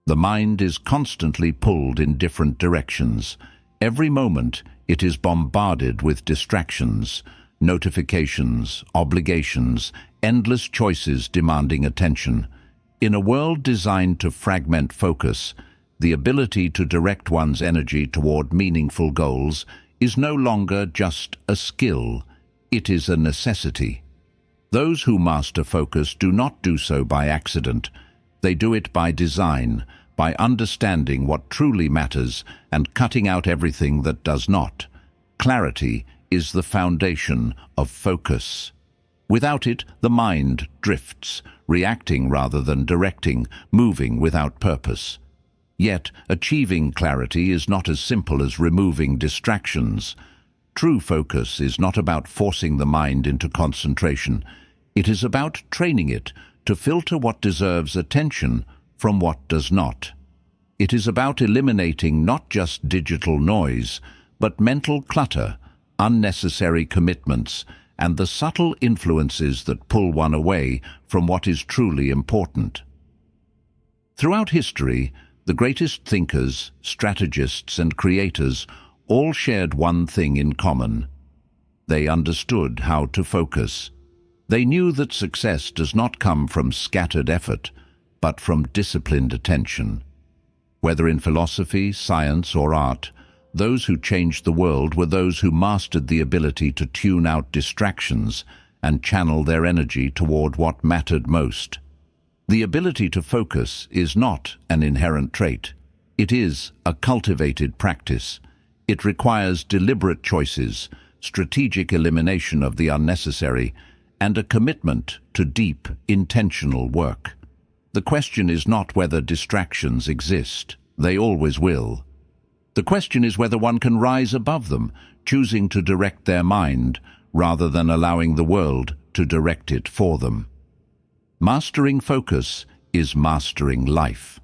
The mind is constantly pulled in different directions. Every moment it is bombarded with distractions, notifications, obligations, endless choices demanding attention. In a world designed to fragment focus, the ability to direct one's energy toward meaningful goals is no longer just a skill, it is a necessity. Those who master focus do not do so by accident. They do it by design, by understanding what truly matters and cutting out everything that does not. Clarity is the foundation of focus. Without it, the mind drifts, reacting rather than directing, moving without purpose. Yet, achieving clarity is not as simple as removing distractions. True focus is not about forcing the mind into concentration. It is about training it to filter what deserves attention from what does not. It is about eliminating not just digital noise, but mental clutter, unnecessary commitments, and the subtle influences that pull one away from what is truly important. Throughout history, the greatest thinkers, strategists, and creators all shared one thing in common. They understood how to focus. They knew that success does not come from scattered effort, but from disciplined attention. Whether in philosophy, science, or art, those who changed the world were those who mastered the ability to tune out distractions and channel their energy toward what mattered most. The ability to focus is not an inherent trait. It is a cultivated practice. It requires deliberate choices, strategic elimination of the unnecessary, and a commitment to deep, intentional work. The question is not whether distractions exist. They always will. The question is whether one can rise above them, choosing to direct their mind rather than allowing the world to direct it for them. Mastering focus is mastering life,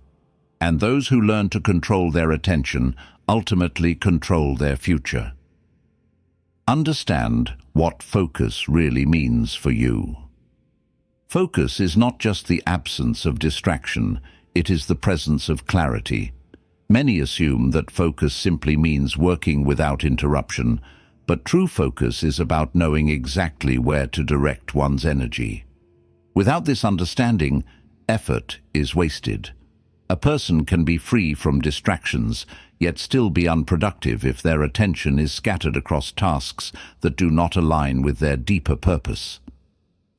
and those who learn to control their attention ultimately control their future. Understand what focus really means for you. Focus is not just the absence of distraction, it is the presence of clarity. Many assume that focus simply means working without interruption, but true focus is about knowing exactly where to direct one's energy. Without this understanding, effort is wasted. A person can be free from distractions, yet still be unproductive if their attention is scattered across tasks that do not align with their deeper purpose.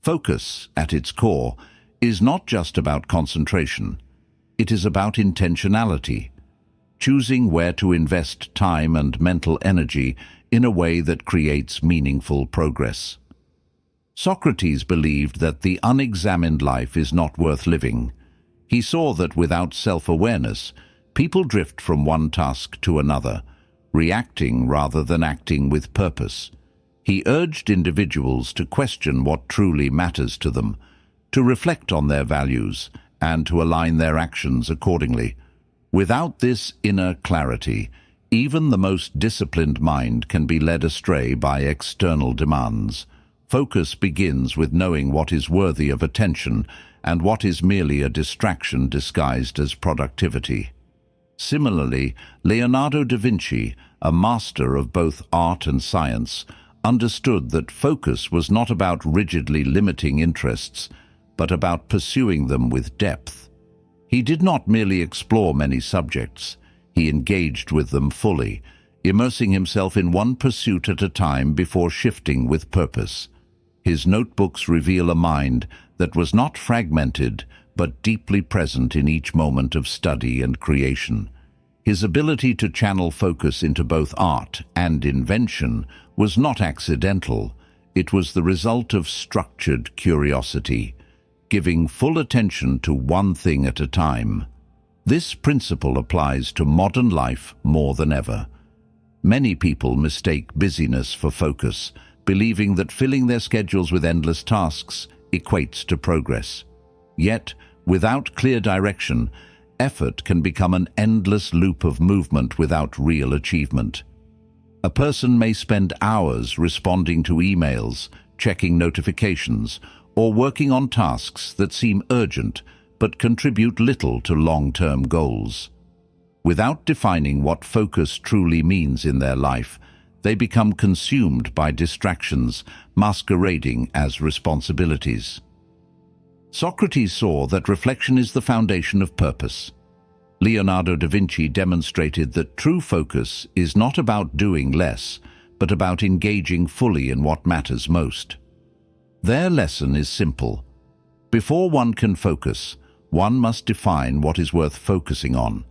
Focus, at its core, is not just about concentration. It is about intentionality, choosing where to invest time and mental energy in a way that creates meaningful progress. Socrates believed that the unexamined life is not worth living. He saw that without self-awareness, people drift from one task to another, reacting rather than acting with purpose. He urged individuals to question what truly matters to them, to reflect on their values, and to align their actions accordingly. Without this inner clarity, even the most disciplined mind can be led astray by external demands. Focus begins with knowing what is worthy of attention and what is merely a distraction disguised as productivity. Similarly, Leonardo da Vinci, a master of both art and science, understood that focus was not about rigidly limiting interests, but about pursuing them with depth. He did not merely explore many subjects, he engaged with them fully, immersing himself in one pursuit at a time before shifting with purpose. His notebooks reveal a mind that was not fragmented, but deeply present in each moment of study and creation. His ability to channel focus into both art and invention was not accidental. It was the result of structured curiosity, giving full attention to one thing at a time. This principle applies to modern life more than ever. Many people mistake busyness for focus, believing that filling their schedules with endless tasks equates to progress. Yet, without clear direction, effort can become an endless loop of movement without real achievement. A person may spend hours responding to emails, checking notifications, or working on tasks that seem urgent, but contribute little to long-term goals. Without defining what focus truly means in their life, they become consumed by distractions masquerading as responsibilities. Socrates saw that reflection is the foundation of purpose. Leonardo da Vinci demonstrated that true focus is not about doing less, but about engaging fully in what matters most. Their lesson is simple. Before one can focus, one must define what is worth focusing on.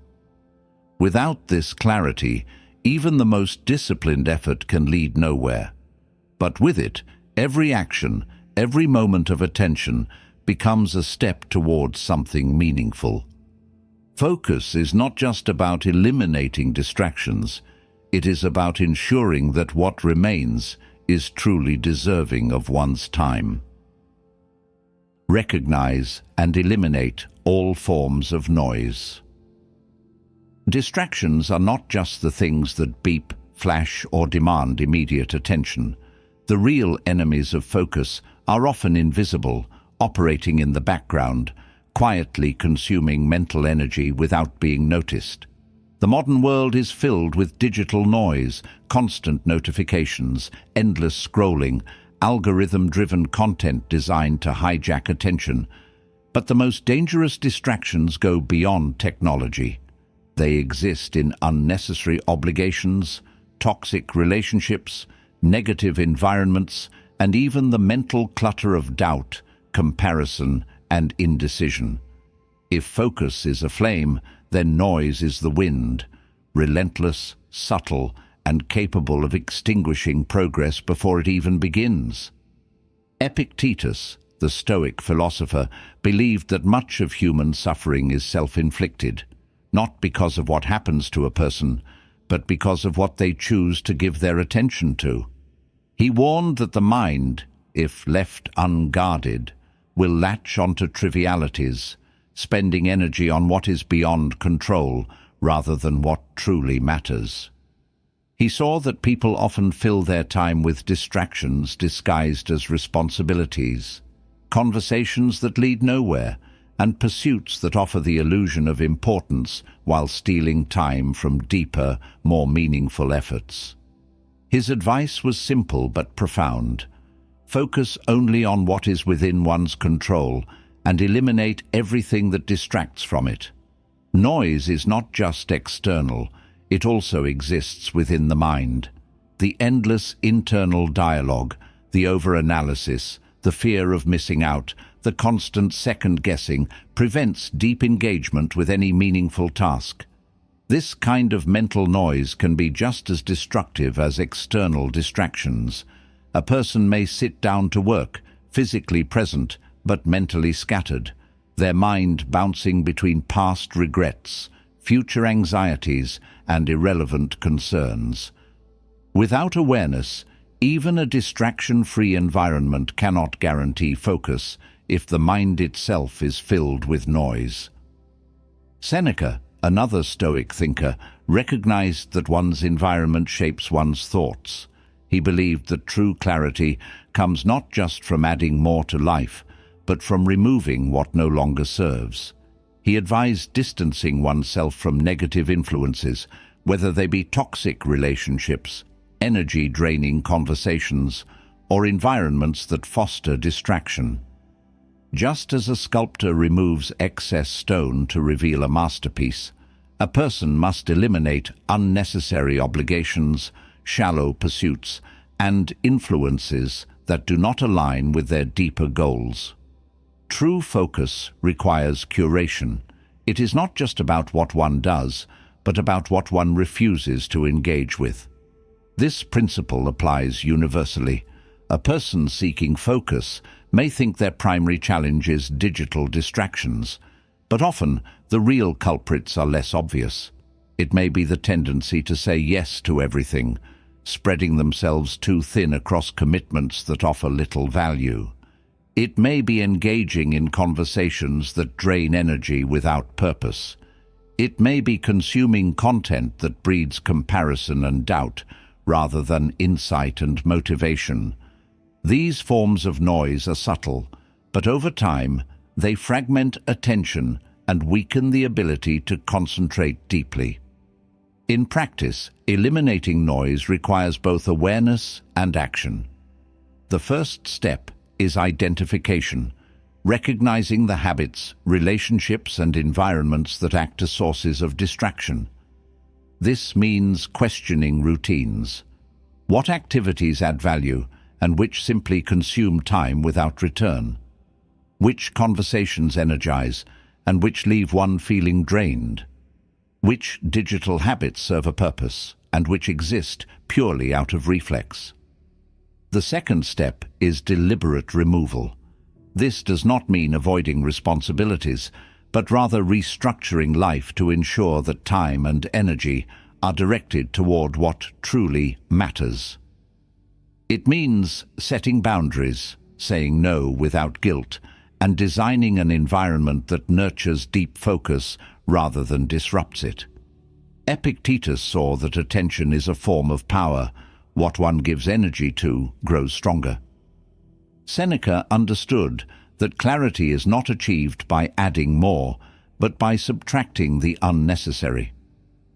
Without this clarity, even the most disciplined effort can lead nowhere. But with it, every action, every moment of attention becomes a step towards something meaningful. Focus is not just about eliminating distractions, it is about ensuring that what remains is truly deserving of one's time. Recognize and eliminate all forms of noise. Distractions are not just the things that beep, flash, or demand immediate attention. The real enemies of focus are often invisible, operating in the background, quietly consuming mental energy without being noticed. The modern world is filled with digital noise, constant notifications, endless scrolling, algorithm-driven content designed to hijack attention. But the most dangerous distractions go beyond technology. They exist in unnecessary obligations, toxic relationships, negative environments, and even the mental clutter of doubt, comparison, and indecision. If focus is a flame, then noise is the wind, relentless, subtle, and capable of extinguishing progress before it even begins. Epictetus, the Stoic philosopher, believed that much of human suffering is self-inflicted, not because of what happens to a person, but because of what they choose to give their attention to. He warned that the mind, if left unguarded, will latch onto trivialities, spending energy on what is beyond control rather than what truly matters. He saw that people often fill their time with distractions disguised as responsibilities, conversations that lead nowhere, and pursuits that offer the illusion of importance while stealing time from deeper, more meaningful efforts. His advice was simple but profound. Focus only on what is within one's control and eliminate everything that distracts from it. Noise is not just external, it also exists within the mind. The endless internal dialogue, the over-analysis, the fear of missing out, the constant second-guessing prevents deep engagement with any meaningful task. This kind of mental noise can be just as destructive as external distractions. A person may sit down to work, physically present, but mentally scattered, their mind bouncing between past regrets, future anxieties, and irrelevant concerns. Without awareness, even a distraction-free environment cannot guarantee focus if the mind itself is filled with noise. Seneca, another Stoic thinker, recognized that one's environment shapes one's thoughts. He believed that true clarity comes not just from adding more to life, but from removing what no longer serves. He advised distancing oneself from negative influences, whether they be toxic relationships, energy-draining conversations, or environments that foster distraction. Just as a sculptor removes excess stone to reveal a masterpiece, a person must eliminate unnecessary obligations, shallow pursuits, and influences that do not align with their deeper goals. True focus requires curation. It is not just about what one does, but about what one refuses to engage with. This principle applies universally. A person seeking focus may think their primary challenge is digital distractions, but often the real culprits are less obvious. It may be the tendency to say yes to everything, spreading themselves too thin across commitments that offer little value. It may be engaging in conversations that drain energy without purpose. It may be consuming content that breeds comparison and doubt, rather than insight and motivation. These forms of noise are subtle, but over time, they fragment attention and weaken the ability to concentrate deeply. In practice, eliminating noise requires both awareness and action. The first step is identification, recognizing the habits, relationships, and environments that act as sources of distraction. This means questioning routines. What activities add value and which simply consume time without return? Which conversations energize and which leave one feeling drained? Which digital habits serve a purpose and which exist purely out of reflex? The second step is deliberate removal. This does not mean avoiding responsibilities, but rather restructuring life to ensure that time and energy are directed toward what truly matters. It means setting boundaries, saying no without guilt, and designing an environment that nurtures deep focus rather than disrupts it. Epictetus saw that attention is a form of power. What one gives energy to grows stronger. Seneca understood that clarity is not achieved by adding more, but by subtracting the unnecessary.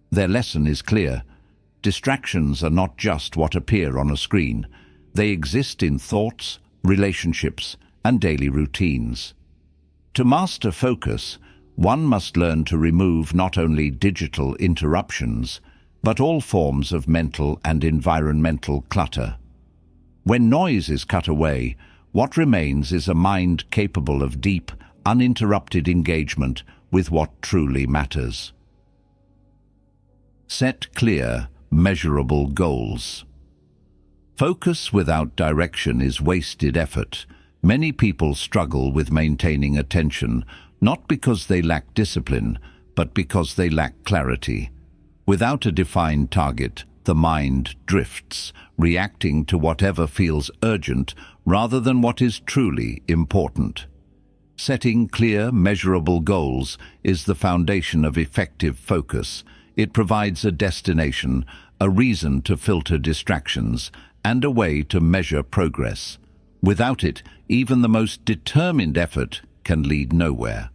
Their lesson is clear. Distractions are not just what appear on a screen. They exist in thoughts, relationships, and daily routines. To master focus, one must learn to remove not only digital interruptions, but all forms of mental and environmental clutter. When noise is cut away, what remains is a mind capable of deep, uninterrupted engagement with what truly matters. Set clear, measurable goals. Focus without direction is wasted effort. Many people struggle with maintaining attention, not because they lack discipline, but because they lack clarity. Without a defined target, the mind drifts, reacting to whatever feels urgent rather than what is truly important. Setting clear, measurable goals is the foundation of effective focus. It provides a destination, a reason to filter distractions, and a way to measure progress. Without it, even the most determined effort can lead nowhere.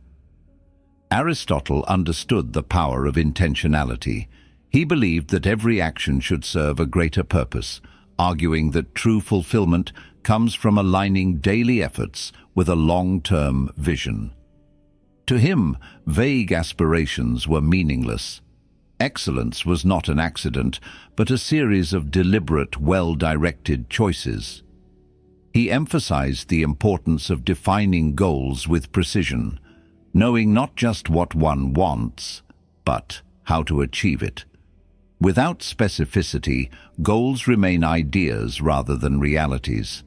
Aristotle understood the power of intentionality. He believed that every action should serve a greater purpose, arguing that true fulfillment comes from aligning daily efforts with a long-term vision. To him, vague aspirations were meaningless. Excellence was not an accident, but a series of deliberate, well-directed choices. He emphasized the importance of defining goals with precision, knowing not just what one wants, but how to achieve it. Without specificity, goals remain ideas rather than realities.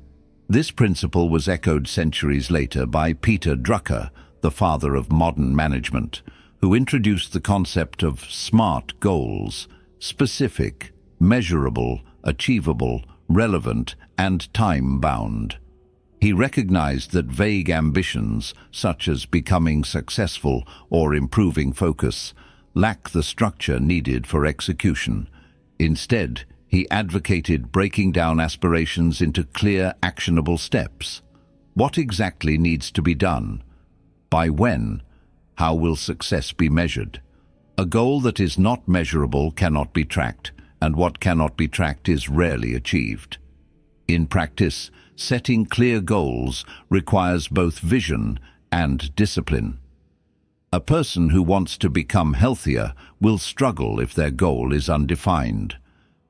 This principle was echoed centuries later by Peter Drucker, the father of modern management, who introduced the concept of SMART goals: specific, measurable, achievable, relevant, and time-bound. He recognized that vague ambitions, such as becoming successful or improving focus, lack the structure needed for execution. Instead, he advocated breaking down aspirations into clear, actionable steps. What exactly needs to be done? By when? How will success be measured? A goal that is not measurable cannot be tracked, and what cannot be tracked is rarely achieved. In practice, setting clear goals requires both vision and discipline. A person who wants to become healthier will struggle if their goal is undefined.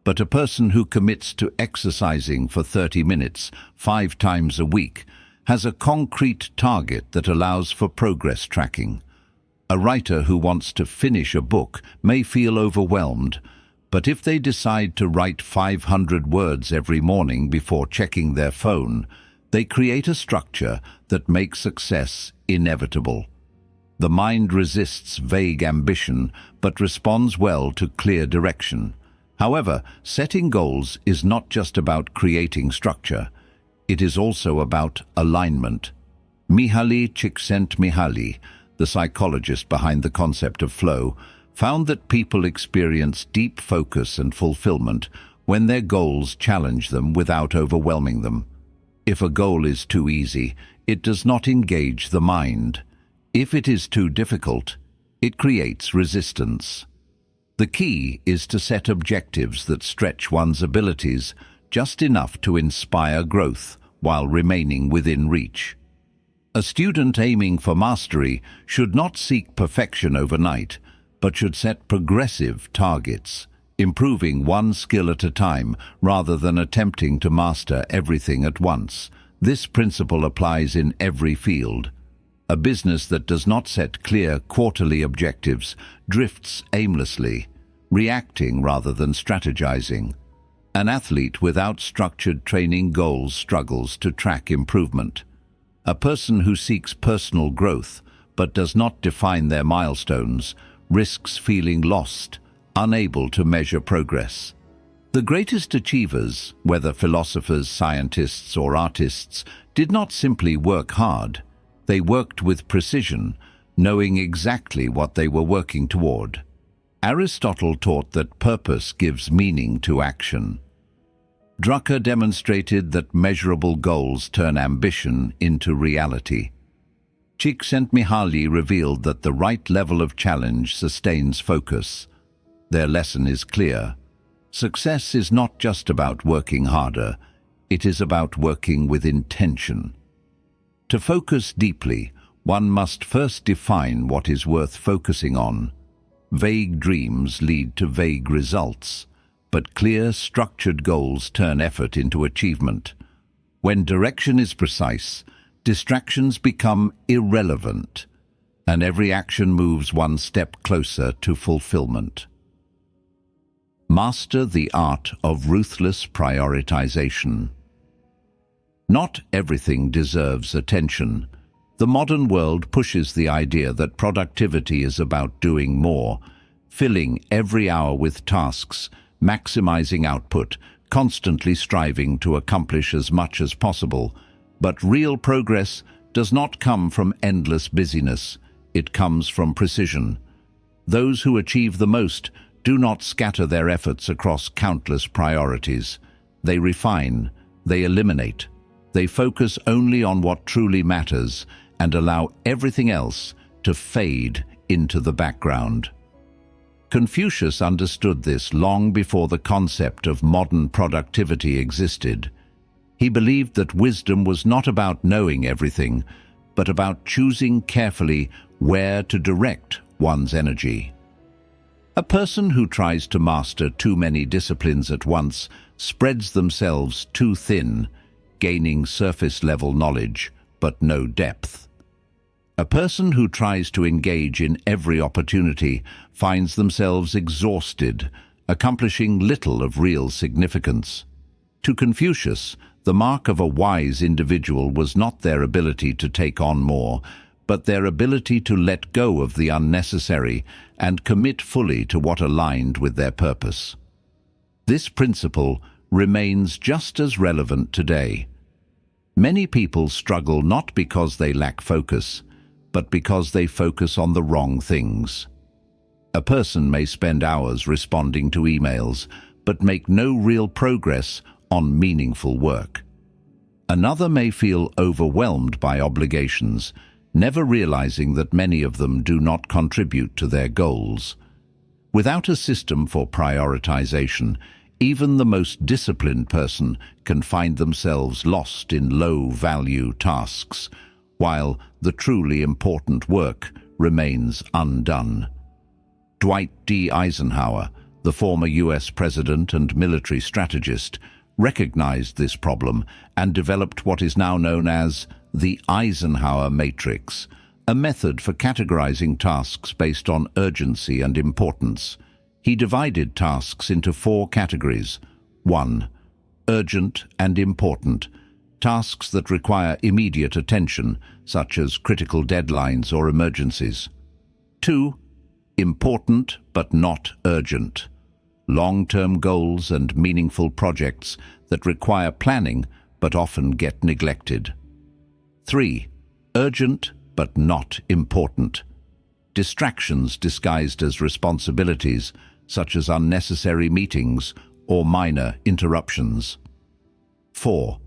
But a person who commits to exercising for 30 minutes, 5 times a week, has a concrete target that allows for progress tracking. A writer who wants to finish a book may feel overwhelmed, but if they decide to write 500 words every morning before checking their phone, they create a structure that makes success inevitable. The mind resists vague ambition, but responds well to clear direction. However, setting goals is not just about creating structure. It is also about alignment. Mihaly Csikszentmihalyi, the psychologist behind the concept of flow, found that people experience deep focus and fulfillment when their goals challenge them without overwhelming them. If a goal is too easy, it does not engage the mind. If it is too difficult, it creates resistance. The key is to set objectives that stretch one's abilities just enough to inspire growth while remaining within reach. A student aiming for mastery should not seek perfection overnight, but should set progressive targets, improving one skill at a time rather than attempting to master everything at once. This principle applies in every field. A business that does not set clear quarterly objectives drifts aimlessly, reacting rather than strategizing. An athlete without structured training goals struggles to track improvement. A person who seeks personal growth but does not define their milestones risks feeling lost, unable to measure progress. The greatest achievers, whether philosophers, scientists, or artists, did not simply work hard. They worked with precision, knowing exactly what they were working toward. Aristotle taught that purpose gives meaning to action. Drucker demonstrated that measurable goals turn ambition into reality. Csikszentmihalyi revealed that the right level of challenge sustains focus. Their lesson is clear. Success is not just about working harder, it is about working with intention. To focus deeply, one must first define what is worth focusing on. Vague dreams lead to vague results, but clear, structured goals turn effort into achievement. When direction is precise, distractions become irrelevant, and every action moves one step closer to fulfillment. Master the art of ruthless prioritization. Not everything deserves attention. The modern world pushes the idea that productivity is about doing more, filling every hour with tasks, maximizing output, constantly striving to accomplish as much as possible. But real progress does not come from endless busyness, it comes from precision. Those who achieve the most do not scatter their efforts across countless priorities. They refine, they eliminate, they focus only on what truly matters and allow everything else to fade into the background. Confucius understood this long before the concept of modern productivity existed. He believed that wisdom was not about knowing everything, but about choosing carefully where to direct one's energy. A person who tries to master too many disciplines at once spreads themselves too thin, gaining surface-level knowledge, but no depth. A person who tries to engage in every opportunity finds themselves exhausted, accomplishing little of real significance. To Confucius, the mark of a wise individual was not their ability to take on more, but their ability to let go of the unnecessary and commit fully to what aligned with their purpose. This principle remains just as relevant today. Many people struggle not because they lack focus, but because they focus on the wrong things. A person may spend hours responding to emails, but make no real progress on meaningful work. Another may feel overwhelmed by obligations, never realizing that many of them do not contribute to their goals. Without a system for prioritization, even the most disciplined person can find themselves lost in low-value tasks, while the truly important work remains undone. Dwight D. Eisenhower, the former U.S. president and military strategist, recognized this problem and developed what is now known as the Eisenhower Matrix, a method for categorizing tasks based on urgency and importance. He divided tasks into 4 categories. 1. Urgent and important. Tasks that require immediate attention, such as critical deadlines or emergencies. 2. Important but not urgent. Long-term goals and meaningful projects that require planning but often get neglected. 3. Urgent but not important. Distractions disguised as responsibilities, such as unnecessary meetings or minor interruptions. 4.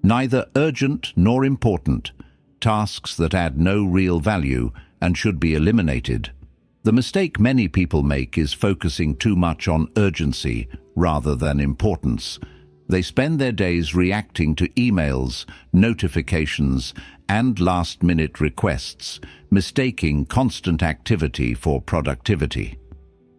neither urgent nor important, tasks that add no real value and should be eliminated. The mistake many people make is focusing too much on urgency rather than importance. They spend their days reacting to emails, notifications, and last-minute requests, mistaking constant activity for productivity.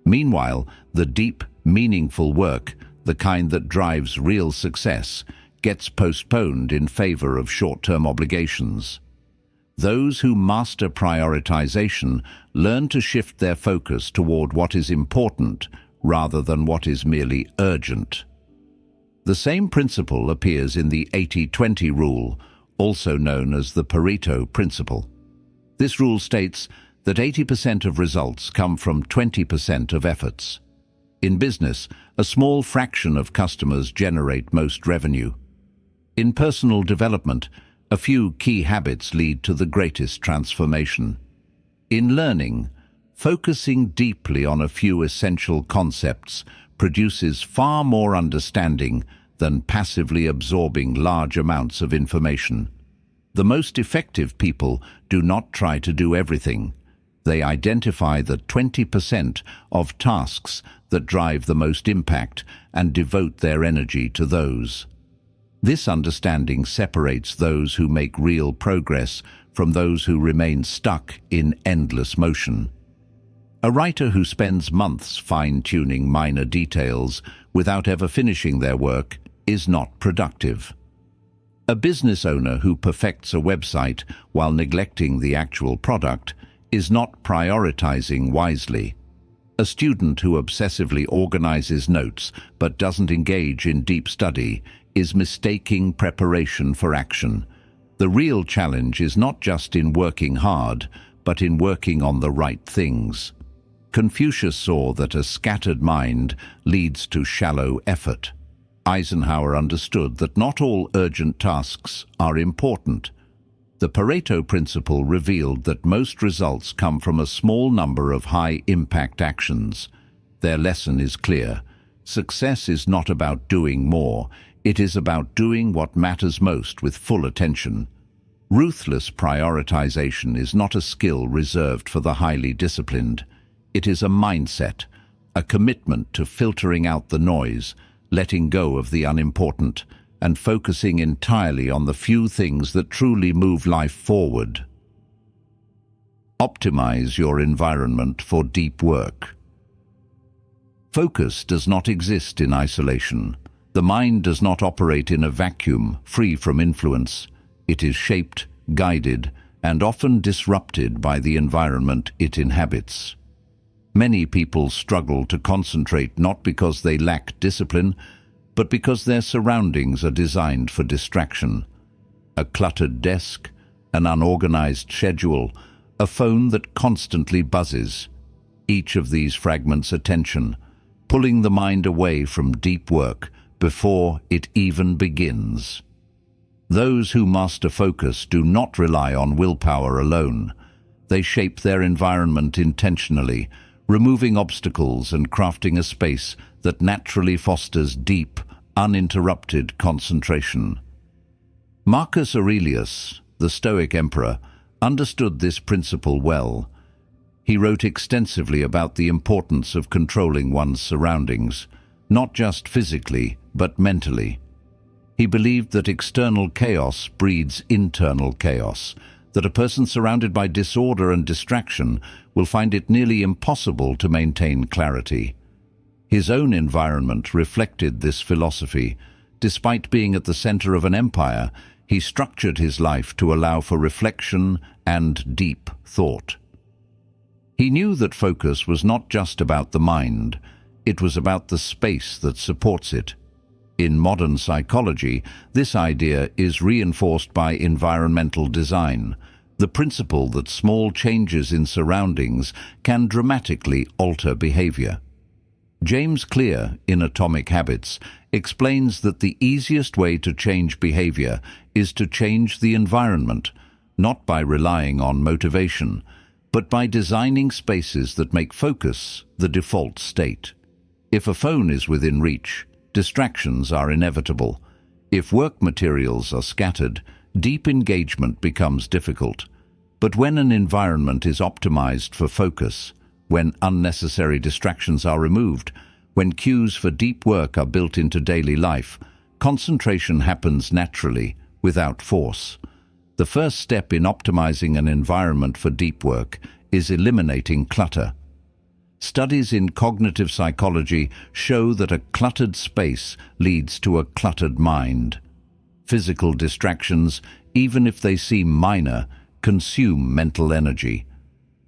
Meanwhile, the deep, meaningful work, the kind that drives real success, gets postponed in favor of short-term obligations. Those who master prioritization learn to shift their focus toward what is important rather than what is merely urgent. The same principle appears in the 80-20 rule, also known as the Pareto principle. This rule states that 80% of results come from 20% of efforts. In business, a small fraction of customers generate most revenue. In personal development, a few key habits lead to the greatest transformation. In learning, focusing deeply on a few essential concepts produces far more understanding than passively absorbing large amounts of information. The most effective people do not try to do everything. They identify the 20% of tasks that drive the most impact and devote their energy to those. This understanding separates those who make real progress from those who remain stuck in endless motion. A writer who spends months fine-tuning minor details without ever finishing their work is not productive. A business owner who perfects a website while neglecting the actual product is not prioritizing wisely. A student who obsessively organizes notes but doesn't engage in deep study is mistaking preparation for action. The real challenge is not just in working hard, but in working on the right things. Confucius saw that a scattered mind leads to shallow effort. Eisenhower understood that not all urgent tasks are important. The Pareto principle revealed that most results come from a small number of high-impact actions. Their lesson is clear. Success is not about doing more. It is about doing what matters most with full attention. Ruthless prioritization is not a skill reserved for the highly disciplined. It is a mindset, a commitment to filtering out the noise, letting go of the unimportant, and focusing entirely on the few things that truly move life forward. Optimize your environment for deep work. Focus does not exist in isolation. The mind does not operate in a vacuum, free from influence. It is shaped, guided, and often disrupted by the environment it inhabits. Many people struggle to concentrate not because they lack discipline, but because their surroundings are designed for distraction. A cluttered desk, an unorganized schedule, a phone that constantly buzzes. Each of these fragments attention, pulling the mind away from deep work before it even begins. Those who master focus do not rely on willpower alone. They shape their environment intentionally, removing obstacles and crafting a space that naturally fosters deep, uninterrupted concentration. Marcus Aurelius, the Stoic emperor, understood this principle well. He wrote extensively about the importance of controlling one's surroundings, not just physically, but mentally. He believed that external chaos breeds internal chaos, that a person surrounded by disorder and distraction will find it nearly impossible to maintain clarity. His own environment reflected this philosophy. Despite being at the center of an empire, he structured his life to allow for reflection and deep thought. He knew that focus was not just about the mind, it was about the space that supports it. In modern psychology, this idea is reinforced by environmental design, the principle that small changes in surroundings can dramatically alter behavior. James Clear, in Atomic Habits, explains that the easiest way to change behavior is to change the environment, not by relying on motivation, but by designing spaces that make focus the default state. If a phone is within reach, distractions are inevitable. If work materials are scattered, deep engagement becomes difficult. But when an environment is optimized for focus, when unnecessary distractions are removed, when cues for deep work are built into daily life, concentration happens naturally, without force. The first step in optimizing an environment for deep work is eliminating clutter. Studies in cognitive psychology show that a cluttered space leads to a cluttered mind. Physical distractions, even if they seem minor, consume mental energy.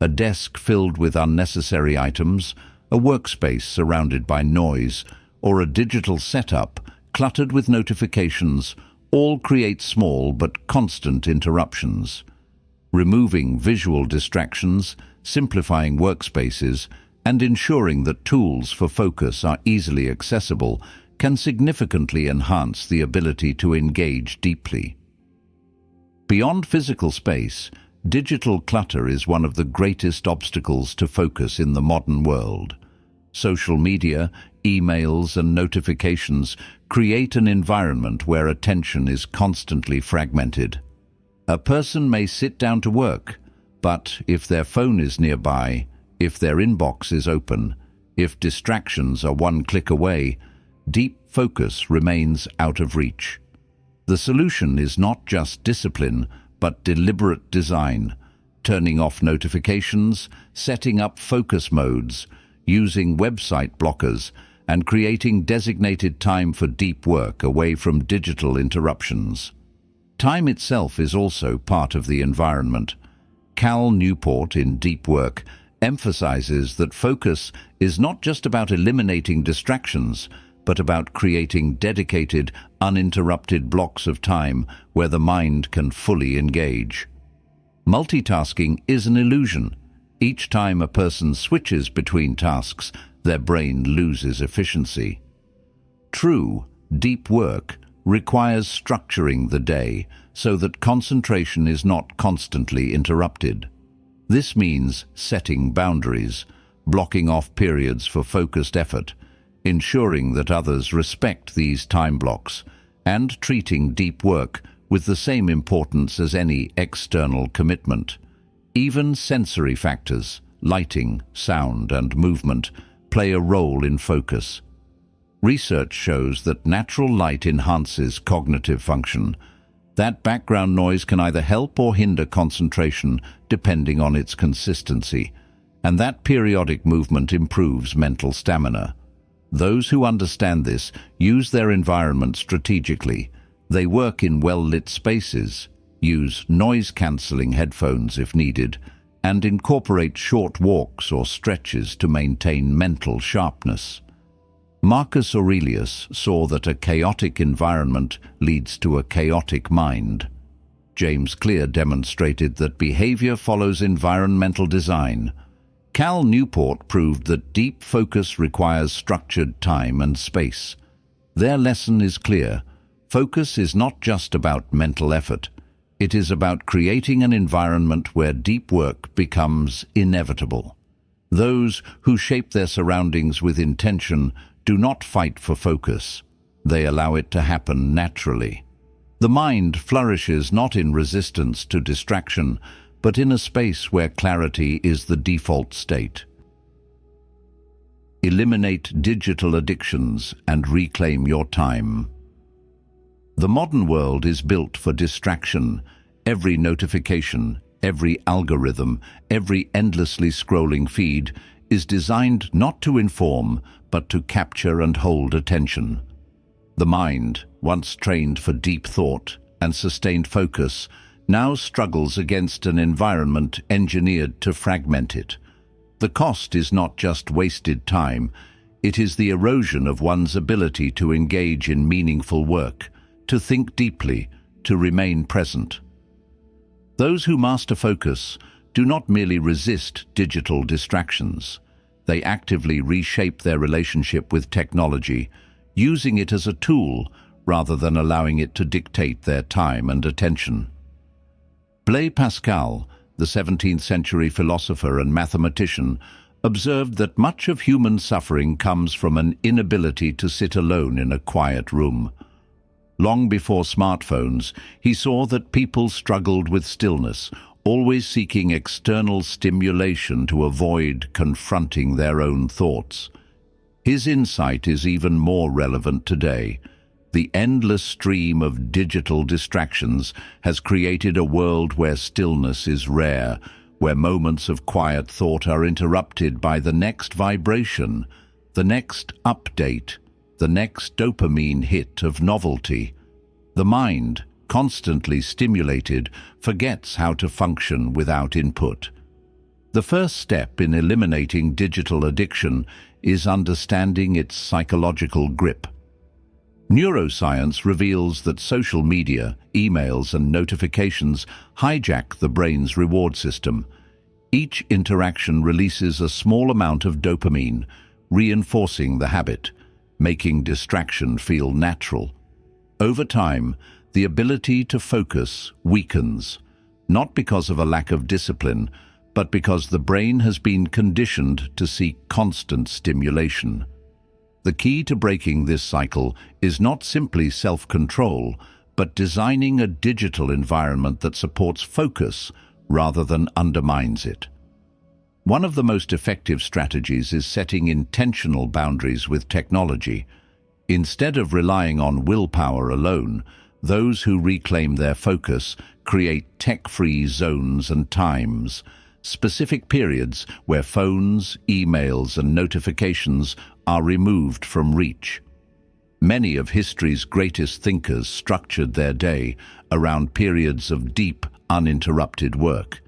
A desk filled with unnecessary items, a workspace surrounded by noise, or a digital setup cluttered with notifications all create small but constant interruptions. Removing visual distractions, simplifying workspaces, and ensuring that tools for focus are easily accessible can significantly enhance the ability to engage deeply. Beyond physical space, digital clutter is one of the greatest obstacles to focus in the modern world. Social media, emails, and notifications create an environment where attention is constantly fragmented. A person may sit down to work, but if their phone is nearby, if their inbox is open, if distractions are one click away, deep focus remains out of reach. The solution is not just discipline, but deliberate design, turning off notifications, setting up focus modes, using website blockers, and creating designated time for deep work away from digital interruptions. Time itself is also part of the environment. Cal Newport in Deep Work emphasizes that focus is not just about eliminating distractions, but about creating dedicated, uninterrupted blocks of time where the mind can fully engage. Multitasking is an illusion. Each time a person switches between tasks, their brain loses efficiency. True, deep work requires structuring the day so that concentration is not constantly interrupted. This means setting boundaries, blocking off periods for focused effort, ensuring that others respect these time blocks, and treating deep work with the same importance as any external commitment. Even sensory factors, lighting, sound, and movement, play a role in focus. Research shows that natural light enhances cognitive function. That background noise can either help or hinder concentration depending on its consistency, and that periodic movement improves mental stamina. Those who understand this use their environment strategically. They work in well-lit spaces, use noise-cancelling headphones if needed, and incorporate short walks or stretches to maintain mental sharpness. Marcus Aurelius saw that a chaotic environment leads to a chaotic mind. James Clear demonstrated that behavior follows environmental design. Cal Newport proved that deep focus requires structured time and space. Their lesson is clear. Focus is not just about mental effort. It is about creating an environment where deep work becomes inevitable. Those who shape their surroundings with intention do not fight for focus. They allow it to happen naturally. The mind flourishes not in resistance to distraction, but in a space where clarity is the default state. Eliminate digital addictions and reclaim your time. The modern world is built for distraction. Every notification, every algorithm, every endlessly scrolling feed is designed not to inform, but to capture and hold attention. The mind, once trained for deep thought and sustained focus, now struggles against an environment engineered to fragment it. The cost is not just wasted time, it is the erosion of one's ability to engage in meaningful work, to think deeply, to remain present. Those who master focus do not merely resist digital distractions. They actively reshape their relationship with technology, using it as a tool rather than allowing it to dictate their time and attention. Blaise Pascal, the 17th century philosopher and mathematician, observed that much of human suffering comes from an inability to sit alone in a quiet room. Long before smartphones, he saw that people struggled with stillness, always seeking external stimulation to avoid confronting their own thoughts. His insight is even more relevant today. The endless stream of digital distractions has created a world where stillness is rare, where moments of quiet thought are interrupted by the next vibration, the next update, the next dopamine hit of novelty. The mind, constantly stimulated, forgets how to function without input. The first step in eliminating digital addiction is understanding its psychological grip. Neuroscience reveals that social media, emails, and notifications hijack the brain's reward system. Each interaction releases a small amount of dopamine, reinforcing the habit, making distraction feel natural. Over time, the ability to focus weakens, not because of a lack of discipline, but because the brain has been conditioned to seek constant stimulation. The key to breaking this cycle is not simply self-control, but designing a digital environment that supports focus rather than undermines it. One of the most effective strategies is setting intentional boundaries with technology. Instead of relying on willpower alone, those who reclaim their focus create tech-free zones and times, specific periods where phones, emails, and notifications are removed from reach. Many of history's greatest thinkers structured their day around periods of deep, uninterrupted work.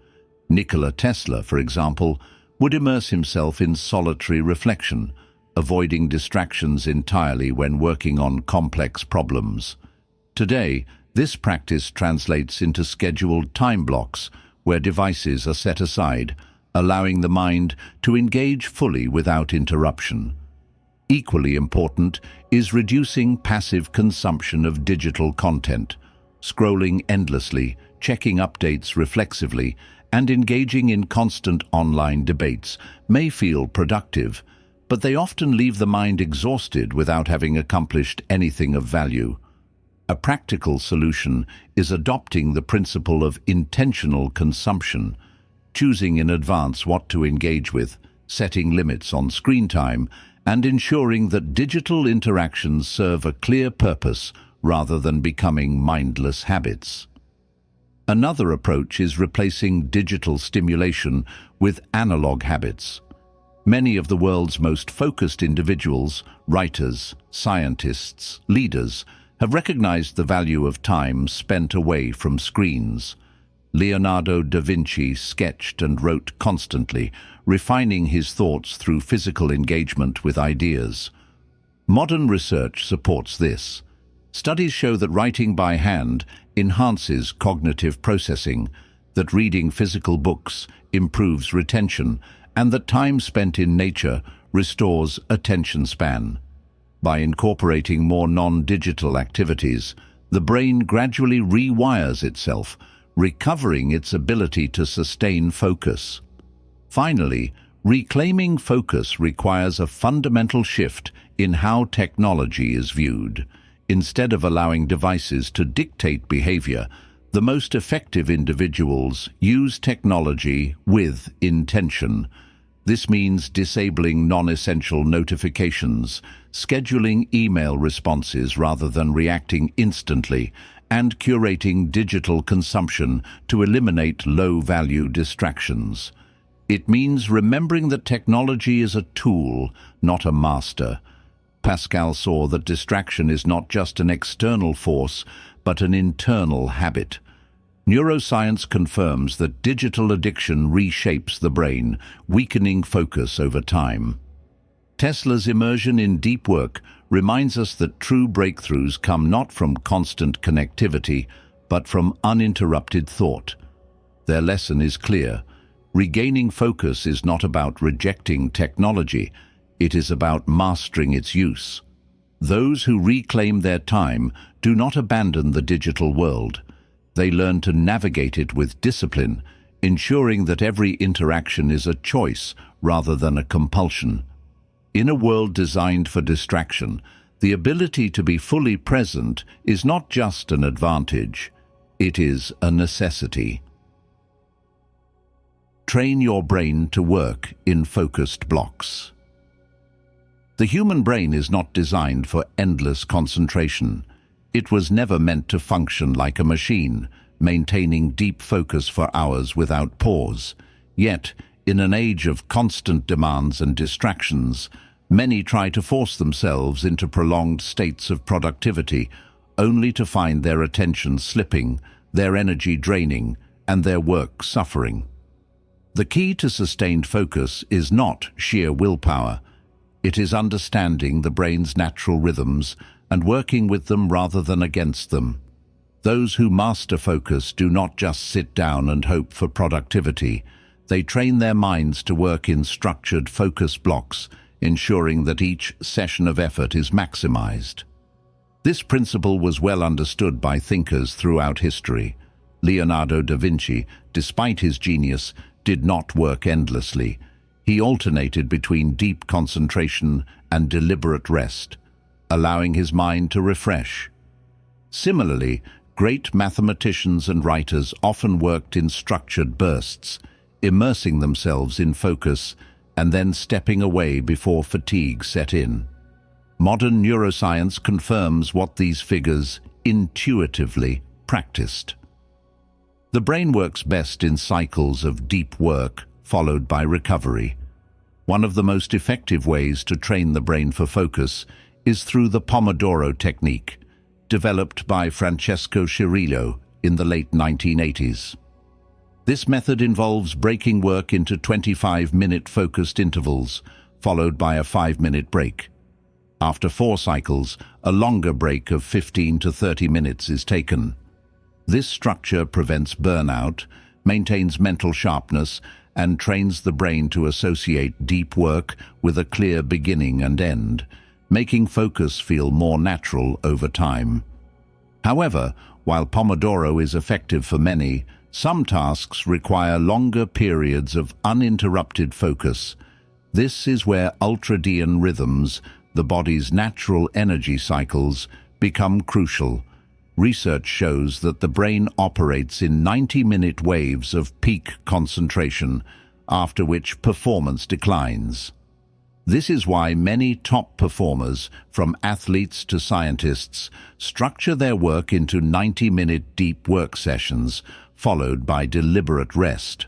Nikola Tesla, for example, would immerse himself in solitary reflection, avoiding distractions entirely when working on complex problems. Today, this practice translates into scheduled time blocks where devices are set aside, allowing the mind to engage fully without interruption. Equally important is reducing passive consumption of digital content. Scrolling endlessly, checking updates reflexively, and engaging in constant online debates may feel productive, but they often leave the mind exhausted without having accomplished anything of value. A practical solution is adopting the principle of intentional consumption, choosing in advance what to engage with, setting limits on screen time, and ensuring that digital interactions serve a clear purpose rather than becoming mindless habits. Another approach is replacing digital stimulation with analog habits. Many of the world's most focused individuals, writers, scientists, leaders, have recognized the value of time spent away from screens. Leonardo da Vinci sketched and wrote constantly, refining his thoughts through physical engagement with ideas. Modern research supports this. Studies show that writing by hand enhances cognitive processing, that reading physical books improves retention, and that time spent in nature restores attention span. By incorporating more non-digital activities, the brain gradually rewires itself, recovering its ability to sustain focus. Finally, reclaiming focus requires a fundamental shift in how technology is viewed. Instead of allowing devices to dictate behavior, the most effective individuals use technology with intention. This means disabling non-essential notifications, scheduling email responses rather than reacting instantly, and curating digital consumption to eliminate low-value distractions. It means remembering that technology is a tool, not a master. Pascal saw that distraction is not just an external force, but an internal habit. Neuroscience confirms that digital addiction reshapes the brain, weakening focus over time. Tesla's immersion in deep work reminds us that true breakthroughs come not from constant connectivity, but from uninterrupted thought. Their lesson is clear. Regaining focus is not about rejecting technology, it is about mastering its use. Those who reclaim their time do not abandon the digital world. They learn to navigate it with discipline, ensuring that every interaction is a choice rather than a compulsion. In a world designed for distraction, The ability to be fully present is not just an advantage, it is a necessity. Train your brain to work in focused blocks. The human brain is not designed for endless concentration. It was never meant to function like a machine, maintaining deep focus for hours without pause. Yet, in an age of constant demands and distractions, many try to force themselves into prolonged states of productivity, only to find their attention slipping, their energy draining, and their work suffering. The key to sustained focus is not sheer willpower. It is understanding the brain's natural rhythms and working with them rather than against them. Those who master focus do not just sit down and hope for productivity. They train their minds to work in structured focus blocks, ensuring that each session of effort is maximized. This principle was well understood by thinkers throughout history. Leonardo da Vinci, despite his genius, did not work endlessly. He alternated between deep concentration and deliberate rest, allowing his mind to refresh. Similarly, great mathematicians and writers often worked in structured bursts, immersing themselves in focus and then stepping away before fatigue set in. Modern neuroscience confirms what these figures intuitively practiced. The brain works best in cycles of deep work, followed by recovery. One of the most effective ways to train the brain for focus is through the Pomodoro technique, developed by Francesco Cirillo in the late 1980s. This method involves breaking work into 25-minute focused intervals, followed by a 5-minute break. After 4 cycles, a longer break of 15 to 30 minutes is taken. This structure prevents burnout, maintains mental sharpness, and trains the brain to associate deep work with a clear beginning and end, making focus feel more natural over time. However, while Pomodoro is effective for many, some tasks require longer periods of uninterrupted focus. This is where ultradian rhythms, the body's natural energy cycles, become crucial. Research shows that the brain operates in 90-minute waves of peak concentration, after which performance declines. This is why many top performers, from athletes to scientists, structure their work into 90-minute deep work sessions, followed by deliberate rest.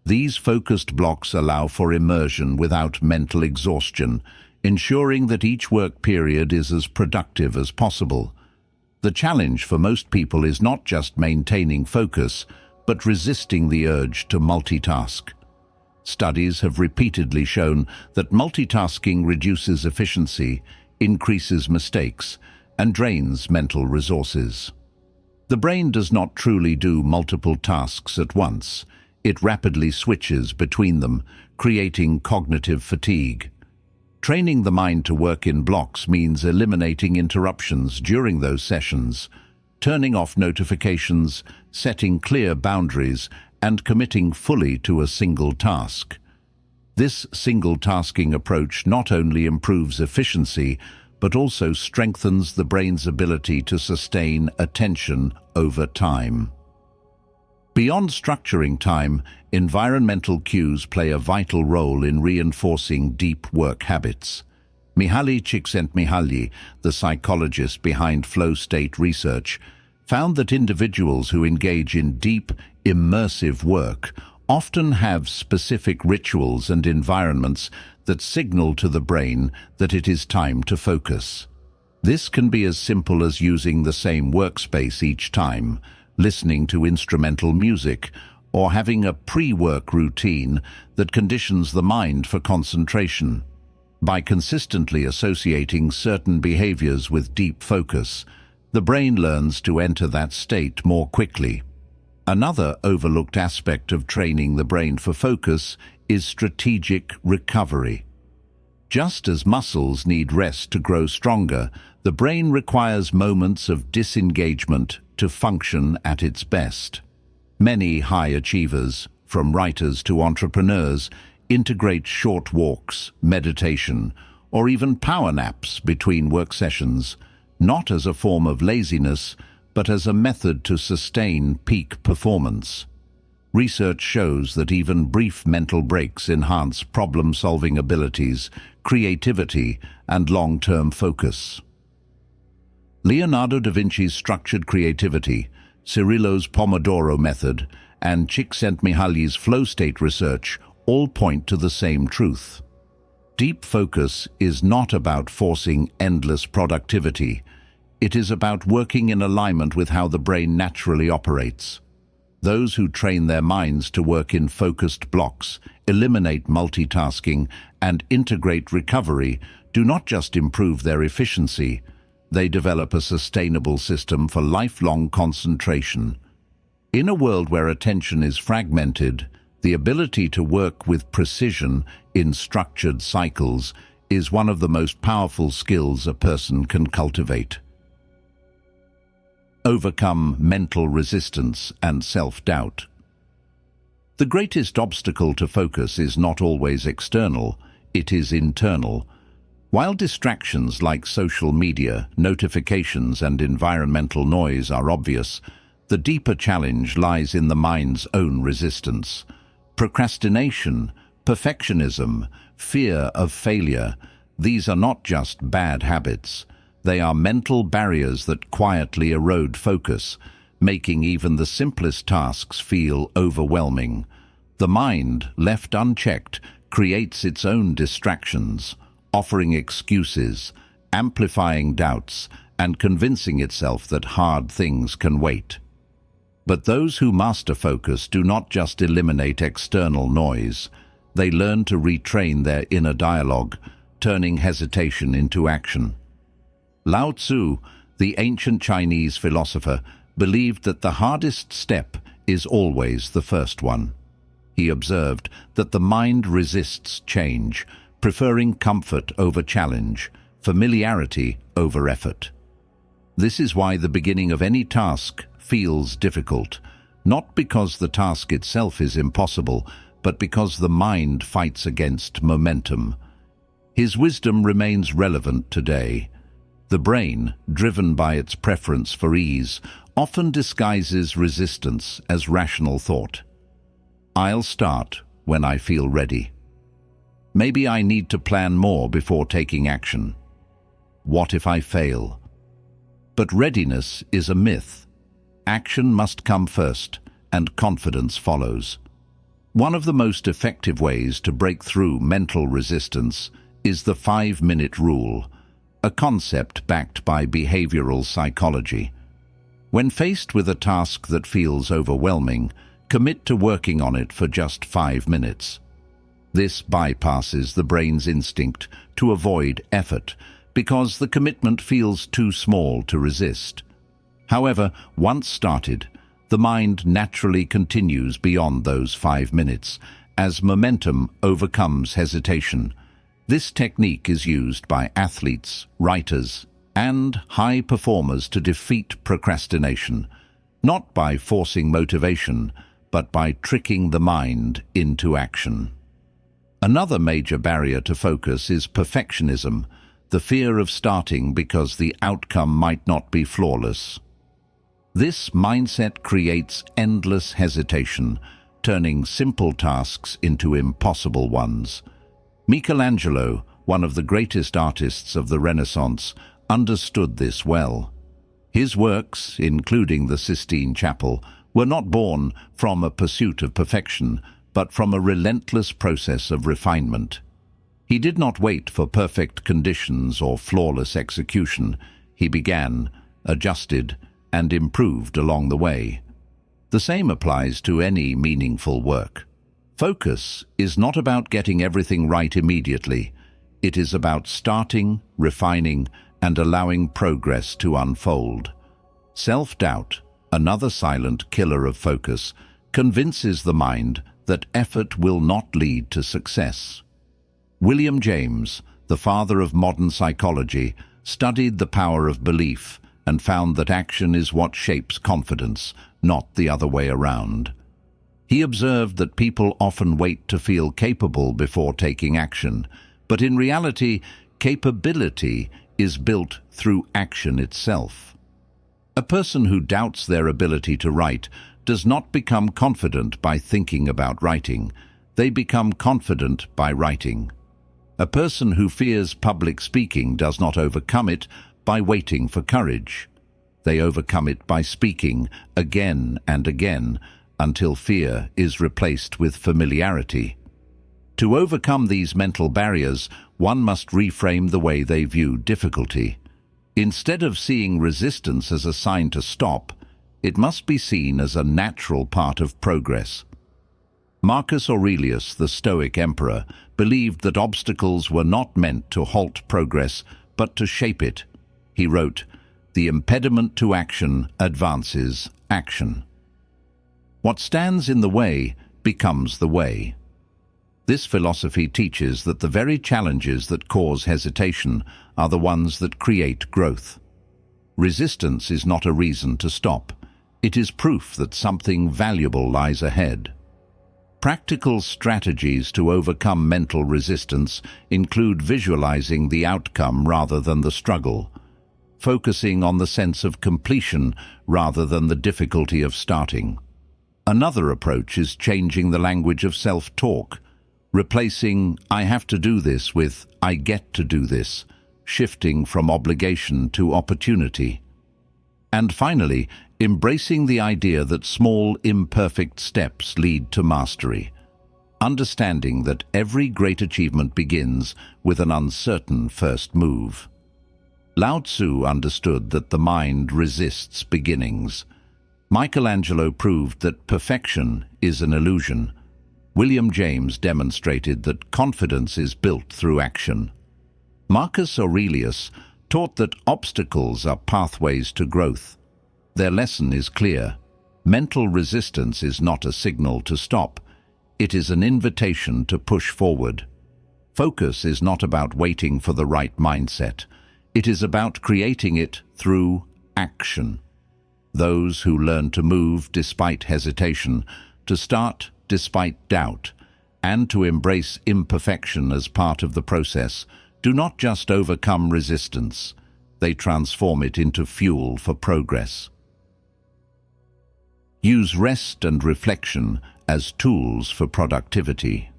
These focused blocks allow for immersion without mental exhaustion, ensuring that each work period is as productive as possible. The challenge for most people is not just maintaining focus, but resisting the urge to multitask. Studies have repeatedly shown that multitasking reduces efficiency, increases mistakes, and drains mental resources. The brain does not truly do multiple tasks at once. It rapidly switches between them, creating cognitive fatigue. Training the mind to work in blocks means eliminating interruptions during those sessions, turning off notifications, setting clear boundaries, and committing fully to a single task. This single-tasking approach not only improves efficiency, but also strengthens the brain's ability to sustain attention over time. Beyond structuring time, environmental cues play a vital role in reinforcing deep work habits. Mihaly Csikszentmihalyi, the psychologist behind flow state research, found that individuals who engage in deep, immersive work often have specific rituals and environments that signal to the brain that it is time to focus. This can be as simple as using the same workspace each time, listening to instrumental music, or having a pre-work routine that conditions the mind for concentration. By consistently associating certain behaviors with deep focus, the brain learns to enter that state more quickly. Another overlooked aspect of training the brain for focus is strategic recovery. Just as muscles need rest to grow stronger, the brain requires moments of disengagement to function at its best. Many high achievers, from writers to entrepreneurs, integrate short walks, meditation, or even power naps between work sessions, not as a form of laziness, but as a method to sustain peak performance. Research shows that even brief mental breaks enhance problem-solving abilities, creativity, and long-term focus. Leonardo da Vinci's structured creativity, Cirillo's Pomodoro method, and Csikszentmihalyi's flow state research all point to the same truth. Deep focus is not about forcing endless productivity. It is about working in alignment with how the brain naturally operates. Those who train their minds to work in focused blocks, eliminate multitasking, and integrate recovery do not just improve their efficiency, they develop a sustainable system for lifelong concentration. In a world where attention is fragmented, the ability to work with precision in structured cycles is one of the most powerful skills a person can cultivate. Overcome mental resistance and self-doubt. The greatest obstacle to focus is not always external, it is internal. While distractions like social media, notifications, and environmental noise are obvious, the deeper challenge lies in the mind's own resistance. Procrastination, perfectionism, fear of failure, these are not just bad habits. They are mental barriers that quietly erode focus, making even the simplest tasks feel overwhelming. The mind, left unchecked, creates its own distractions, offering excuses, amplifying doubts, and convincing itself that hard things can wait. But those who master focus do not just eliminate external noise. They learn to retrain their inner dialogue, turning hesitation into action. Lao Tzu, the ancient Chinese philosopher, believed that the hardest step is always the first one. He observed that the mind resists change, preferring comfort over challenge, familiarity over effort. This is why the beginning of any task feels difficult, not because the task itself is impossible, but because the mind fights against momentum. His wisdom remains relevant today. The brain, driven by its preference for ease, often disguises resistance as rational thought. I'll start when I feel ready. Maybe I need to plan more before taking action. What if I fail? But readiness is a myth. Action must come first, and confidence follows. One of the most effective ways to break through mental resistance is the 5-minute rule, a concept backed by behavioral psychology. When faced with a task that feels overwhelming, commit to working on it for just 5 minutes. This bypasses the brain's instinct to avoid effort because the commitment feels too small to resist. However, once started, the mind naturally continues beyond those 5 minutes as momentum overcomes hesitation. This technique is used by athletes, writers, and high performers to defeat procrastination, not by forcing motivation, but by tricking the mind into action. Another major barrier to focus is perfectionism, the fear of starting because the outcome might not be flawless. This mindset creates endless hesitation, turning simple tasks into impossible ones. Michelangelo, one of the greatest artists of the Renaissance, understood this well. His works, including the Sistine Chapel, were not born from a pursuit of perfection, but from a relentless process of refinement. He did not wait for perfect conditions or flawless execution. He began, adjusted, and improved along the way. The same applies to any meaningful work. Focus is not about getting everything right immediately. It is about starting, refining, and allowing progress to unfold. Self-doubt, another silent killer of focus, convinces the mind that effort will not lead to success. William James, the father of modern psychology, studied the power of belief and found that action is what shapes confidence, not the other way around. He observed that people often wait to feel capable before taking action, but in reality, Capability is built through action itself. A person who doubts their ability to write does not become confident by thinking about writing. They become confident by writing. A person who fears public speaking does not overcome it by waiting for courage. They overcome it by speaking again and again until fear is replaced with familiarity. To overcome these mental barriers, one must reframe the way they view difficulty. Instead of seeing resistance as a sign to stop, it must be seen as a natural part of progress. Marcus Aurelius, the Stoic emperor, believed that obstacles were not meant to halt progress, but to shape it. He wrote, "The impediment to action advances action. What stands in the way becomes the way." This philosophy teaches that the very challenges that cause hesitation are the ones that create growth. Resistance is not a reason to stop. It is proof that something valuable lies ahead. Practical strategies to overcome mental resistance include visualizing the outcome rather than the struggle, focusing on the sense of completion rather than the difficulty of starting. Another approach is changing the language of self-talk, replacing "I have to do this" with "I get to do this," shifting from obligation to opportunity. And finally, embracing the idea that small, imperfect steps lead to mastery, understanding that every great achievement begins with an uncertain first move. Lao Tzu understood that the mind resists beginnings. Michelangelo proved that perfection is an illusion. William James demonstrated that confidence is built through action. Marcus Aurelius taught that obstacles are pathways to growth. Their lesson is clear. Mental resistance is not a signal to stop. It is an invitation to push forward. Focus is not about waiting for the right mindset. It is about creating it through action. Those who learn to move despite hesitation, to start despite doubt, and to embrace imperfection as part of the process, do not just overcome resistance, they transform it into fuel for progress. Use rest and reflection as tools for productivity.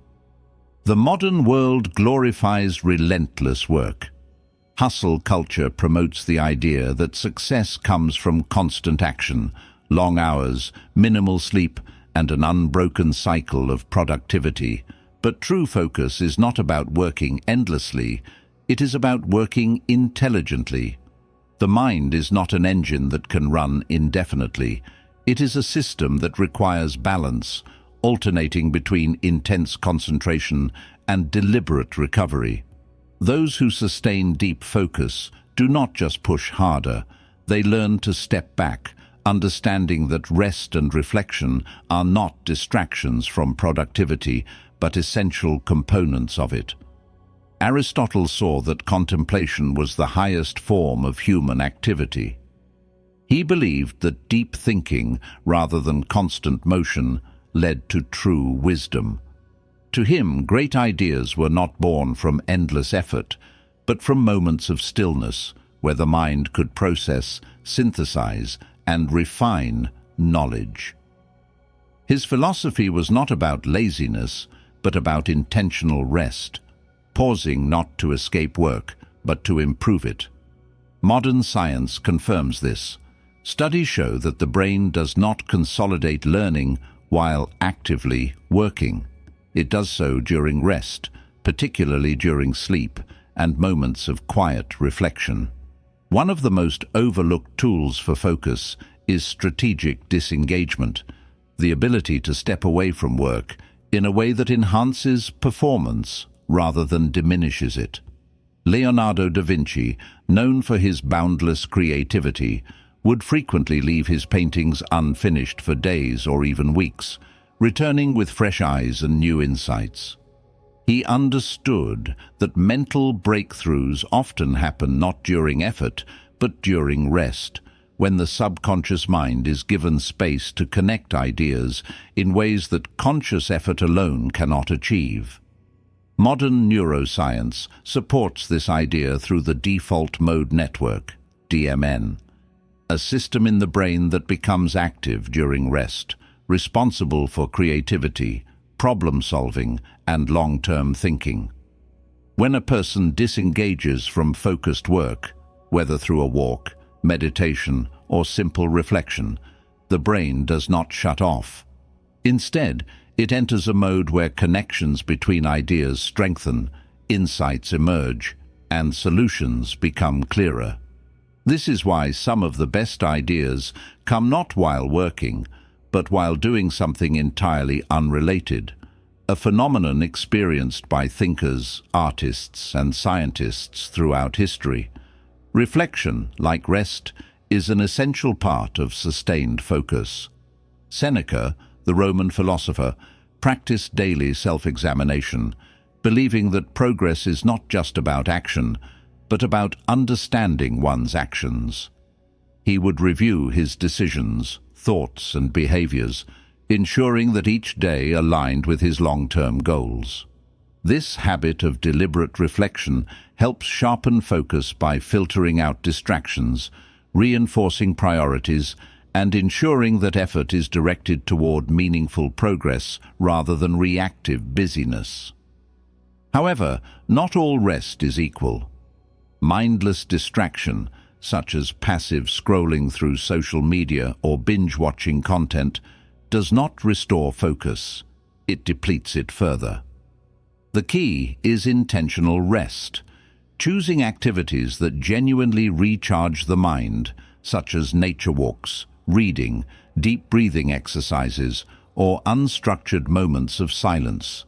The modern world glorifies relentless work. Hustle culture promotes the idea that success comes from constant action, long hours, minimal sleep, and an unbroken cycle of productivity. But true focus is not about working endlessly, it is about working intelligently. The mind is not an engine that can run indefinitely. It is a system that requires balance, alternating between intense concentration and deliberate recovery. Those who sustain deep focus do not just push harder, they learn to step back, understanding that rest and reflection are not distractions from productivity, but essential components of it. Aristotle saw that contemplation was the highest form of human activity. He believed that deep thinking, rather than constant motion, led to true wisdom. To him, great ideas were not born from endless effort, but from moments of stillness, where the mind could process, synthesize, and refine knowledge. His philosophy was not about laziness, but about intentional rest, pausing not to escape work, but to improve it. Modern science confirms this. Studies show that the brain does not consolidate learning while actively working. It does so during rest, particularly during sleep, and moments of quiet reflection. One of the most overlooked tools for focus is strategic disengagement, the ability to step away from work in a way that enhances performance rather than diminishes it. Leonardo da Vinci, known for his boundless creativity, would frequently leave his paintings unfinished for days or even weeks, returning with fresh eyes and new insights. He understood that mental breakthroughs often happen not during effort, but during rest, when the subconscious mind is given space to connect ideas in ways that conscious effort alone cannot achieve. Modern neuroscience supports this idea through the default mode network, DMN, a system in the brain that becomes active during rest, responsible for creativity, problem-solving, and long-term thinking. When a person disengages from focused work, whether through a walk, meditation, or simple reflection, the brain does not shut off. Instead, it enters a mode where connections between ideas strengthen, insights emerge, and solutions become clearer. This is why some of the best ideas come not while working, but while doing something entirely unrelated, a phenomenon experienced by thinkers, artists, and scientists throughout history. Reflection, like rest, is an essential part of sustained focus. Seneca, the Roman philosopher, practiced daily self-examination, believing that progress is not just about action, but about understanding one's actions. He would review his decisions, thoughts, and behaviors, ensuring that each day aligned with his long-term goals. This habit of deliberate reflection helps sharpen focus by filtering out distractions, reinforcing priorities, and ensuring that effort is directed toward meaningful progress rather than reactive busyness. However, not all rest is equal. Mindless distraction, such as passive scrolling through social media or binge-watching content, does not restore focus. It depletes it further. The key is intentional rest, choosing activities that genuinely recharge the mind, such as nature walks, reading, deep breathing exercises, or unstructured moments of silence.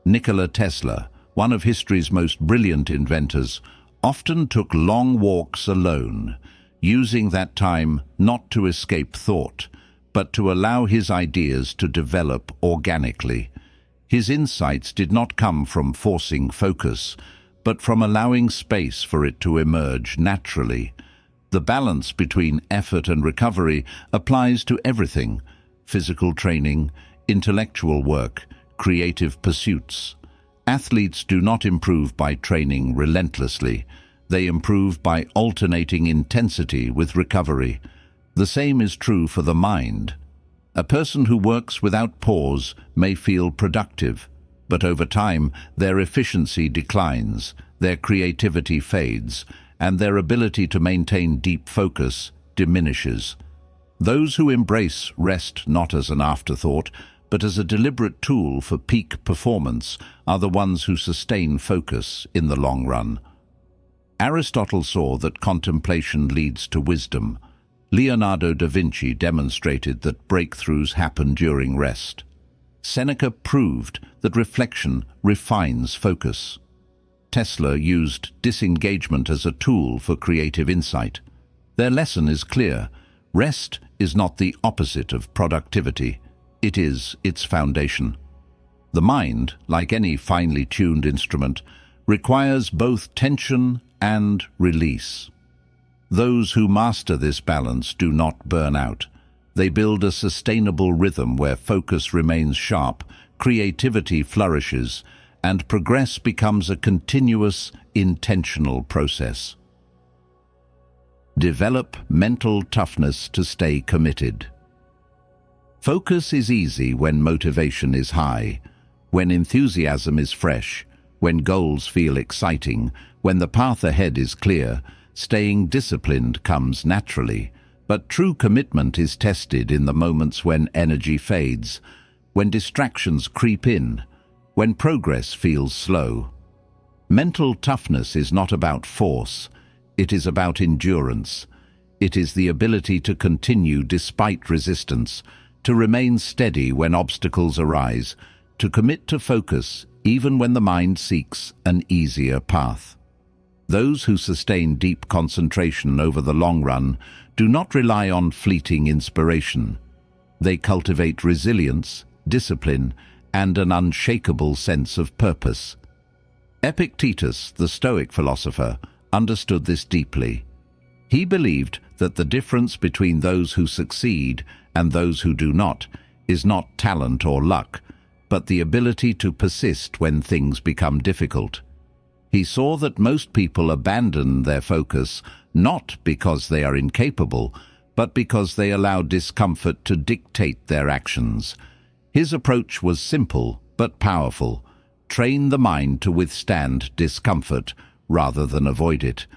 Nikola Tesla, one of history's most brilliant inventors, often took long walks alone, using that time not to escape thought, but to allow his ideas to develop organically. His insights did not come from forcing focus, but from allowing space for it to emerge naturally. The balance between effort and recovery applies to everything: physical training, intellectual work, creative pursuits. Athletes do not improve by training relentlessly. They improve by alternating intensity with recovery. The same is true for the mind. A person who works without pause may feel productive, but over time their efficiency declines, their creativity fades, and their ability to maintain deep focus diminishes. Those who embrace rest not as an afterthought, but as a deliberate tool for peak performance are the ones who sustain focus in the long run. Aristotle saw that contemplation leads to wisdom. Leonardo da Vinci demonstrated that breakthroughs happen during rest. Seneca proved that reflection refines focus. Tesla used disengagement as a tool for creative insight. Their lesson is clear: rest is not the opposite of productivity. It is its foundation. The mind, like any finely tuned instrument, requires both tension and release. Those who master this balance do not burn out. They build a sustainable rhythm where focus remains sharp, creativity flourishes, and progress becomes a continuous, intentional process. Develop mental toughness to stay committed. Focus is easy when motivation is high, when enthusiasm is fresh, when goals feel exciting, when the path ahead is clear. Staying disciplined comes naturally, but true commitment is tested in the moments when energy fades, when distractions creep in, when progress feels slow. Mental toughness is not about force, it is about endurance. It is the ability to continue despite resistance, to remain steady when obstacles arise, to commit to focus even when the mind seeks an easier path. Those who sustain deep concentration over the long run do not rely on fleeting inspiration. They cultivate resilience, discipline, and an unshakable sense of purpose. Epictetus, the Stoic philosopher, understood this deeply. He believed that the difference between those who succeed and those who do not is not talent or luck, but the ability to persist when things become difficult. He saw that most people abandon their focus not because they are incapable, but because they allow discomfort to dictate their actions. His approach was simple but powerful. Train the mind to withstand discomfort rather than avoid it.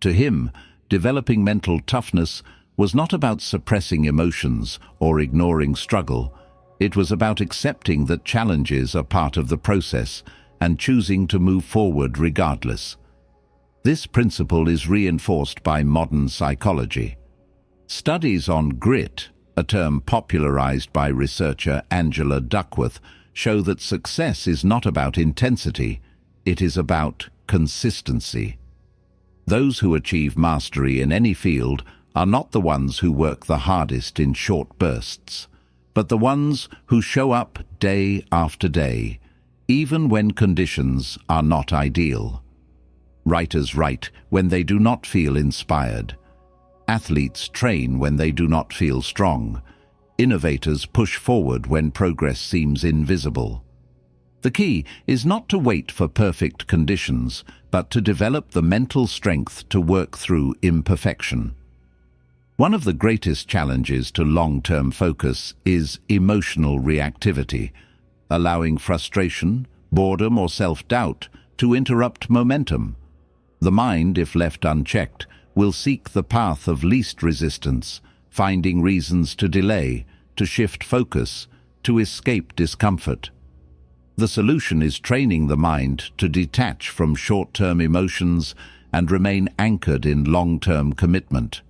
To him, developing mental toughness was not about suppressing emotions or ignoring struggle. It was about accepting that challenges are part of the process and choosing to move forward regardless. This principle is reinforced by modern psychology. Studies on grit, a term popularized by researcher Angela Duckworth, show that success is not about intensity, it is about consistency. Those who achieve mastery in any field are not the ones who work the hardest in short bursts, but the ones who show up day after day, even when conditions are not ideal. Writers write when they do not feel inspired. Athletes train when they do not feel strong. Innovators push forward when progress seems invisible. The key is not to wait for perfect conditions, but to develop the mental strength to work through imperfection. One of the greatest challenges to long-term focus is emotional reactivity, allowing frustration, boredom, or self-doubt to interrupt momentum. The mind, if left unchecked, will seek the path of least resistance, finding reasons to delay, to shift focus, to escape discomfort. The solution is training the mind to detach from short-term emotions and remain anchored in long-term commitment.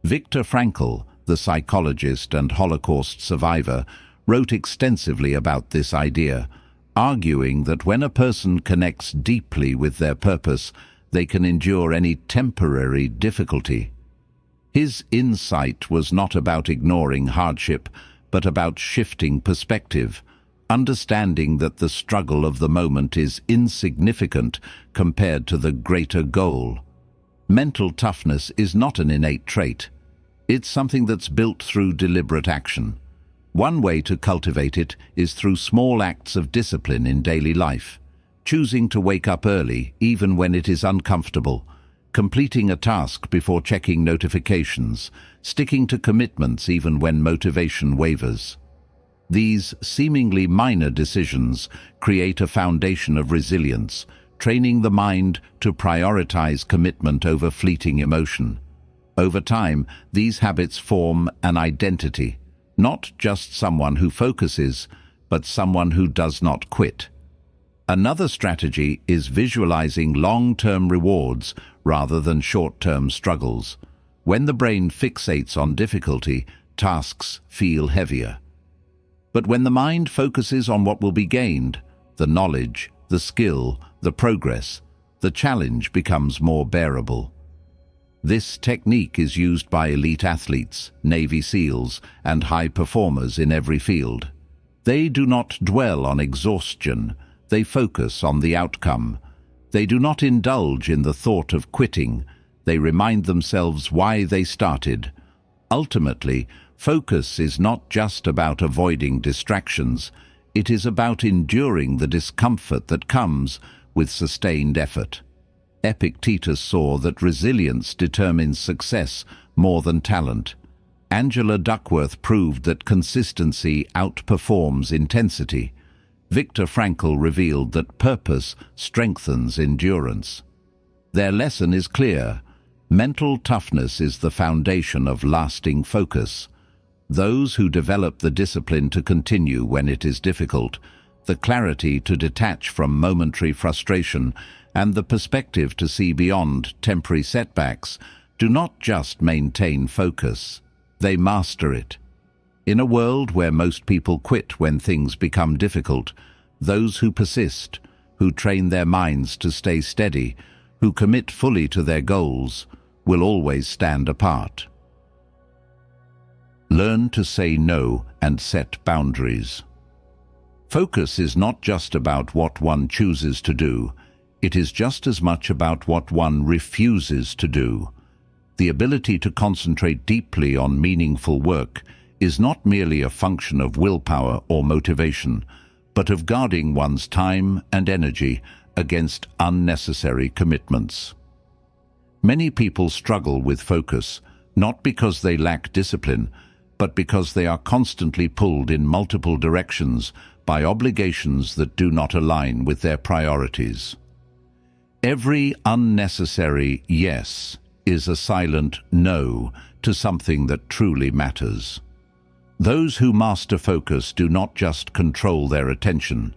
Viktor Frankl, the psychologist and Holocaust survivor, wrote extensively about this idea, arguing that when a person connects deeply with their purpose, they can endure any temporary difficulty. His insight was not about ignoring hardship, but about shifting perspective, understanding that the struggle of the moment is insignificant compared to the greater goal. Mental toughness is not an innate trait. It's something that's built through deliberate action. One way to cultivate it is through small acts of discipline in daily life. Choosing to wake up early, even when it is uncomfortable, completing a task before checking notifications, sticking to commitments even when motivation wavers. These seemingly minor decisions create a foundation of resilience, training the mind to prioritize commitment over fleeting emotion. Over time, these habits form an identity, not just someone who focuses, but someone who does not quit. Another strategy is visualizing long-term rewards rather than short-term struggles. When the brain fixates on difficulty, tasks feel heavier. But when the mind focuses on what will be gained, the knowledge, the skill, the progress, the challenge becomes more bearable. This technique is used by elite athletes, Navy SEALs, and high performers in every field. They do not dwell on exhaustion. They focus on the outcome. They do not indulge in the thought of quitting. They remind themselves why they started. Ultimately, focus is not just about avoiding distractions. It is about enduring the discomfort that comes with sustained effort. Epictetus saw that resilience determines success more than talent. Angela Duckworth proved that consistency outperforms intensity. Viktor Frankl revealed that purpose strengthens endurance. Their lesson is clear. Mental toughness is the foundation of lasting focus. Those who develop the discipline to continue when it is difficult, the clarity to detach from momentary frustration, and the perspective to see beyond temporary setbacks, do not just maintain focus, they master it. In a world where most people quit when things become difficult, those who persist, who train their minds to stay steady, who commit fully to their goals, will always stand apart. Learn to say no and set boundaries. Focus is not just about what one chooses to do, it is just as much about what one refuses to do. The ability to concentrate deeply on meaningful work is not merely a function of willpower or motivation, but of guarding one's time and energy against unnecessary commitments. Many people struggle with focus, not because they lack discipline, but because they are constantly pulled in multiple directions by obligations that do not align with their priorities. Every unnecessary yes is a silent no to something that truly matters. Those who master focus do not just control their attention,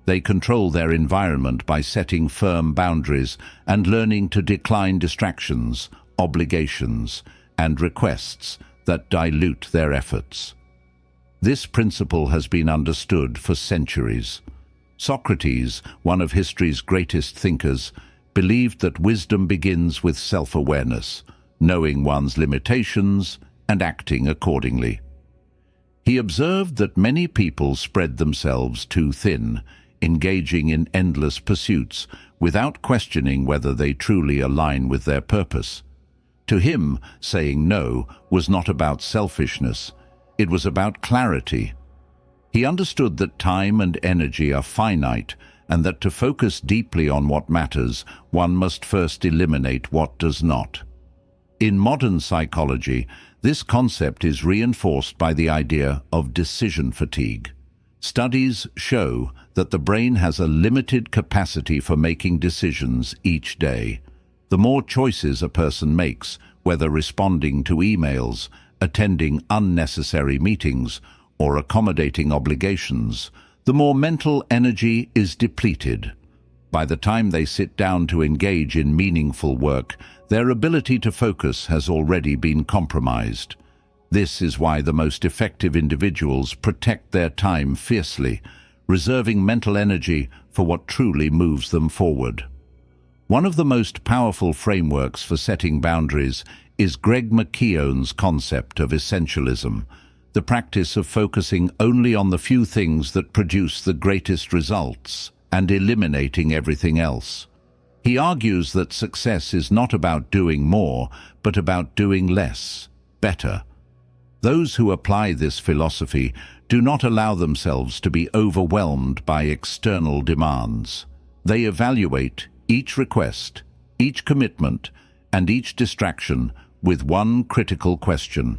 they control their environment by setting firm boundaries and learning to decline distractions, obligations, and requests that dilute their efforts. This principle has been understood for centuries. Socrates, one of history's greatest thinkers, believed that wisdom begins with self-awareness, knowing one's limitations and acting accordingly. He observed that many people spread themselves too thin, engaging in endless pursuits without questioning whether they truly align with their purpose. To him, saying no was not about selfishness, it was about clarity. He understood that time and energy are finite, and that to focus deeply on what matters, one must first eliminate what does not. In modern psychology, this concept is reinforced by the idea of decision fatigue. Studies show that the brain has a limited capacity for making decisions each day. The more choices a person makes, whether responding to emails, attending unnecessary meetings, or accommodating obligations, the more mental energy is depleted. By the time they sit down to engage in meaningful work, their ability to focus has already been compromised. This is why the most effective individuals protect their time fiercely, reserving mental energy for what truly moves them forward. One of the most powerful frameworks for setting boundaries is Greg McKeown's concept of essentialism, the practice of focusing only on the few things that produce the greatest results and eliminating everything else. He argues that success is not about doing more, but about doing less, better. Those who apply this philosophy do not allow themselves to be overwhelmed by external demands. They evaluate each request, each commitment, and each distraction with one critical question: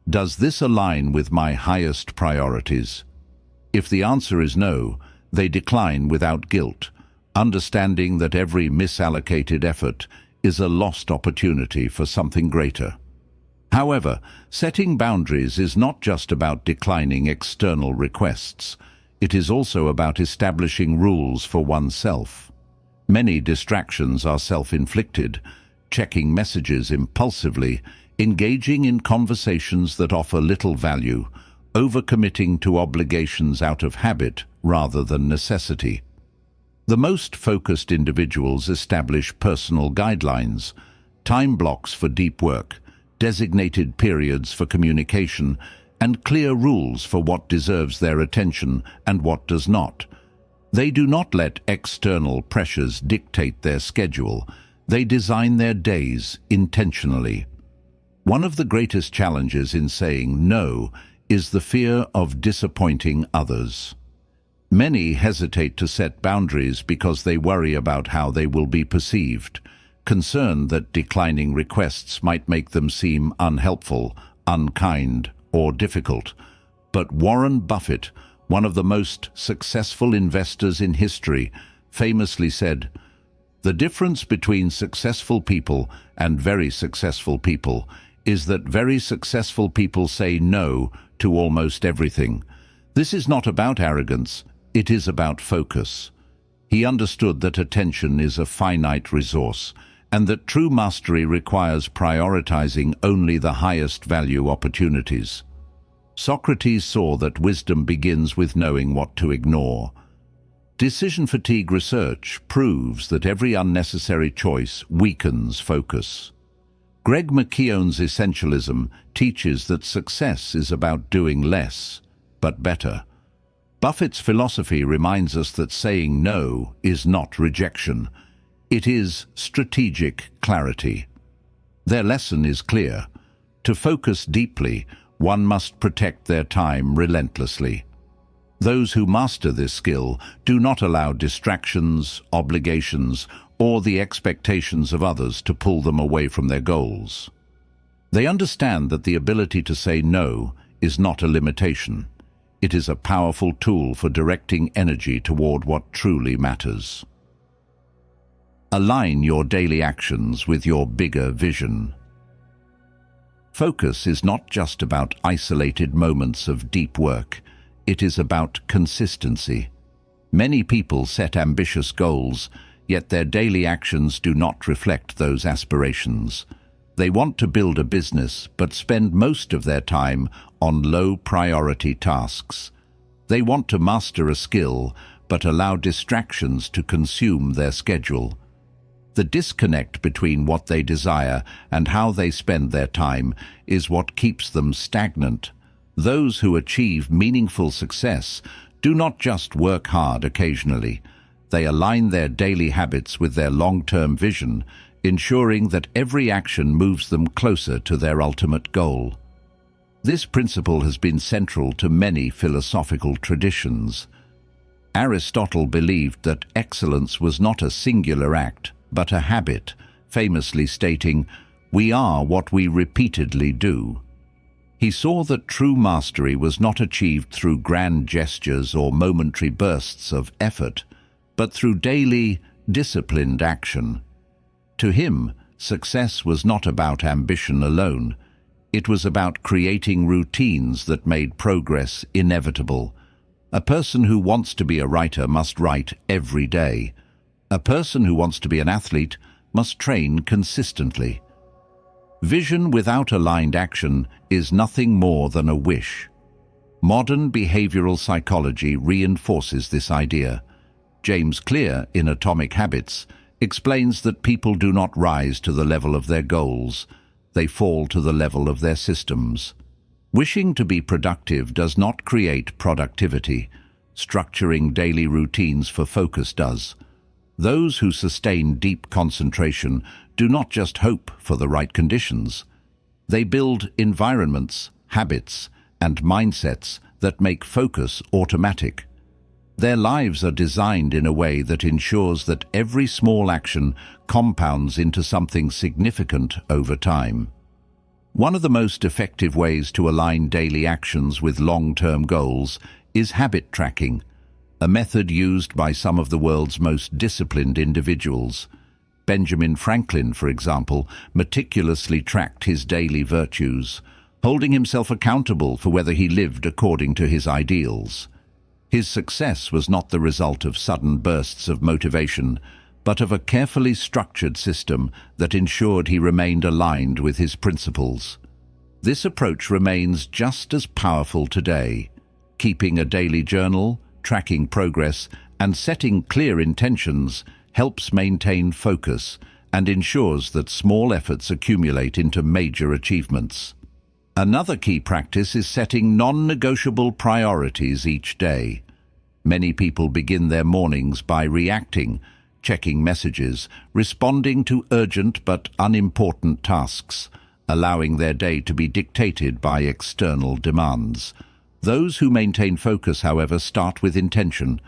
does this align with my highest priorities? If the answer is no, they decline without guilt, understanding that every misallocated effort is a lost opportunity for something greater. However, setting boundaries is not just about declining external requests. It is also about establishing rules for oneself. Many distractions are self-inflicted: checking messages impulsively, engaging in conversations that offer little value, overcommitting to obligations out of habit rather than necessity. The most focused individuals establish personal guidelines, time blocks for deep work, designated periods for communication, and clear rules for what deserves their attention and what does not. They do not let external pressures dictate their schedule. They design their days intentionally. One of the greatest challenges in saying no is the fear of disappointing others. Many hesitate to set boundaries because they worry about how they will be perceived, concerned that declining requests might make them seem unhelpful, unkind, or difficult. But Warren Buffett, one of the most successful investors in history, famously said, "The difference between successful people and very successful people is that very successful people say no to almost everything." This is not about arrogance, it is about focus. He understood that attention is a finite resource, and that true mastery requires prioritizing only the highest value opportunities. Socrates saw that wisdom begins with knowing what to ignore. Decision fatigue research proves that every unnecessary choice weakens focus. Greg McKeown's essentialism teaches that success is about doing less, but better. Buffett's philosophy reminds us that saying no is not rejection. It is strategic clarity. Their lesson is clear. To focus deeply, one must protect their time relentlessly. Those who master this skill do not allow distractions, obligations, or the expectations of others to pull them away from their goals. They understand that the ability to say no is not a limitation. It is a powerful tool for directing energy toward what truly matters. Align your daily actions with your bigger vision. Focus is not just about isolated moments of deep work. It is about consistency. Many people set ambitious goals, yet their daily actions do not reflect those aspirations. They want to build a business, but spend most of their time on low-priority tasks. They want to master a skill, but allow distractions to consume their schedule. The disconnect between what they desire and how they spend their time is what keeps them stagnant. Those who achieve meaningful success do not just work hard occasionally. They align their daily habits with their long-term vision, ensuring that every action moves them closer to their ultimate goal. This principle has been central to many philosophical traditions. Aristotle believed that excellence was not a singular act, but a habit, famously stating, "We are what we repeatedly do." He saw that true mastery was not achieved through grand gestures or momentary bursts of effort, but through daily, disciplined action. To him, success was not about ambition alone. It was about creating routines that made progress inevitable. A person who wants to be a writer must write every day. A person who wants to be an athlete must train consistently. Vision without aligned action is nothing more than a wish. Modern behavioral psychology reinforces this idea. James Clear, in Atomic Habits, explains that people do not rise to the level of their goals. They fall to the level of their systems. Wishing to be productive does not create productivity. Structuring daily routines for focus does. Those who sustain deep concentration do not just hope for the right conditions. They build environments, habits, and mindsets that make focus automatic. Their lives are designed in a way that ensures that every small action compounds into something significant over time. One of the most effective ways to align daily actions with long-term goals is habit tracking, a method used by some of the world's most disciplined individuals. Benjamin Franklin, for example, meticulously tracked his daily virtues, holding himself accountable for whether he lived according to his ideals. His success was not the result of sudden bursts of motivation, but of a carefully structured system that ensured he remained aligned with his principles. This approach remains just as powerful today. Keeping a daily journal, tracking progress, and setting clear intentions helps maintain focus and ensures that small efforts accumulate into major achievements. Another key practice is setting non-negotiable priorities each day. Many people begin their mornings by reacting, checking messages, responding to urgent but unimportant tasks, allowing their day to be dictated by external demands. Those who maintain focus, however, start with intention.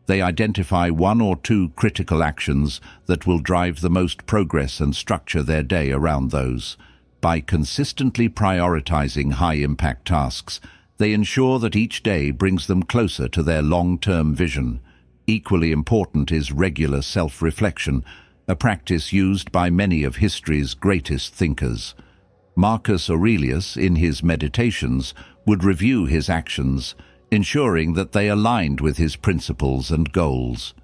They identify one or two critical actions that will drive the most progress and structure their day around those. By consistently prioritizing high-impact tasks, they ensure that each day brings them closer to their long-term vision. Equally important is regular self-reflection, a practice used by many of history's greatest thinkers. Marcus Aurelius, in his Meditations, would review his actions, ensuring that they aligned with his principles and goals.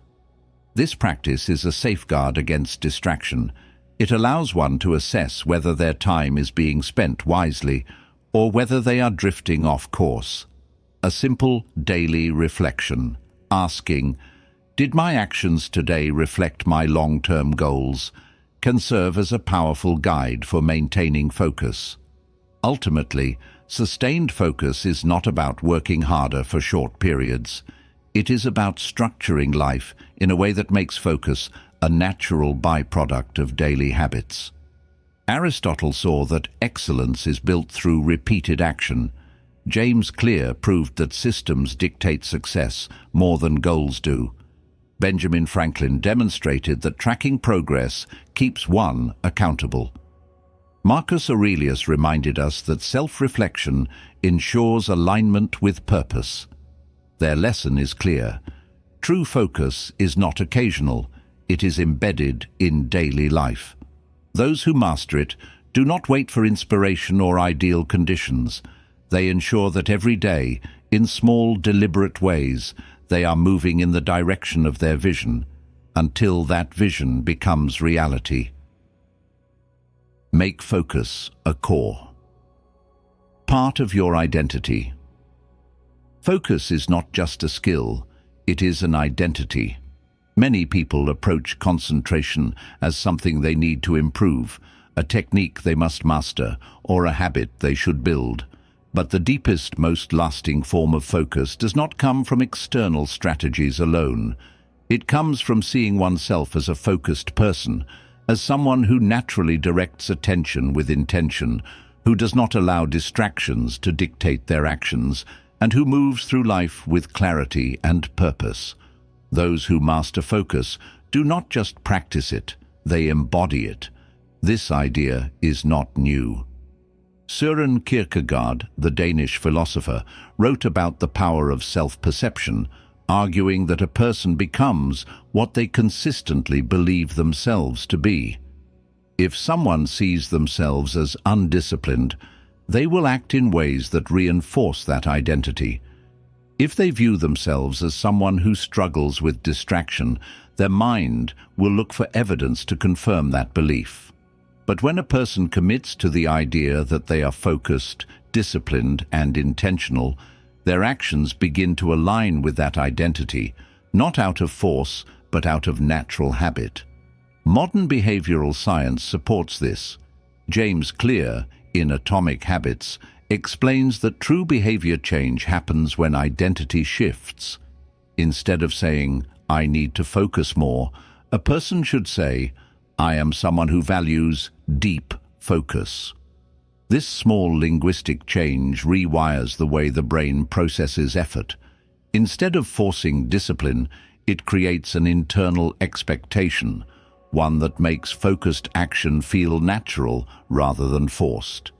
This practice is a safeguard against distraction. It allows one to assess whether their time is being spent wisely or whether they are drifting off course. A simple daily reflection, asking, "Did my actions today reflect my long-term goals?" can serve as a powerful guide for maintaining focus. Ultimately, sustained focus is not about working harder for short periods. It is about structuring life in a way that makes focus a natural byproduct of daily habits. Aristotle saw that excellence is built through repeated action. James Clear proved that systems dictate success more than goals do. Benjamin Franklin demonstrated that tracking progress keeps one accountable. Marcus Aurelius reminded us that self-reflection ensures alignment with purpose. Their lesson is clear. True focus is not occasional, it is embedded in daily life. Those who master it do not wait for inspiration or ideal conditions. They ensure that every day, in small, deliberate ways, they are moving in the direction of their vision, until that vision becomes reality. Make focus a core. Part of your identity. Focus is not just a skill, it is an identity. Many people approach concentration as something they need to improve, a technique they must master, or a habit they should build. But the deepest, most lasting form of focus does not come from external strategies alone. It comes from seeing oneself as a focused person, as someone who naturally directs attention with intention, who does not allow distractions to dictate their actions, and who moves through life with clarity and purpose. Those who master focus do not just practice it, they embody it. This idea is not new. Søren Kierkegaard, the Danish philosopher, wrote about the power of self-perception, arguing that a person becomes what they consistently believe themselves to be. If someone sees themselves as undisciplined, they will act in ways that reinforce that identity. If they view themselves as someone who struggles with distraction, their mind will look for evidence to confirm that belief. But when a person commits to the idea that they are focused, disciplined, and intentional, their actions begin to align with that identity, not out of force, but out of natural habit. Modern behavioral science supports this. James Clear, in Atomic Habits, explains that true behavior change happens when identity shifts. Instead of saying, "I need to focus more," a person should say, "I am someone who values deep focus." This small linguistic change rewires the way the brain processes effort. Instead of forcing discipline, it creates an internal expectation, one that makes focused action feel natural rather than forced.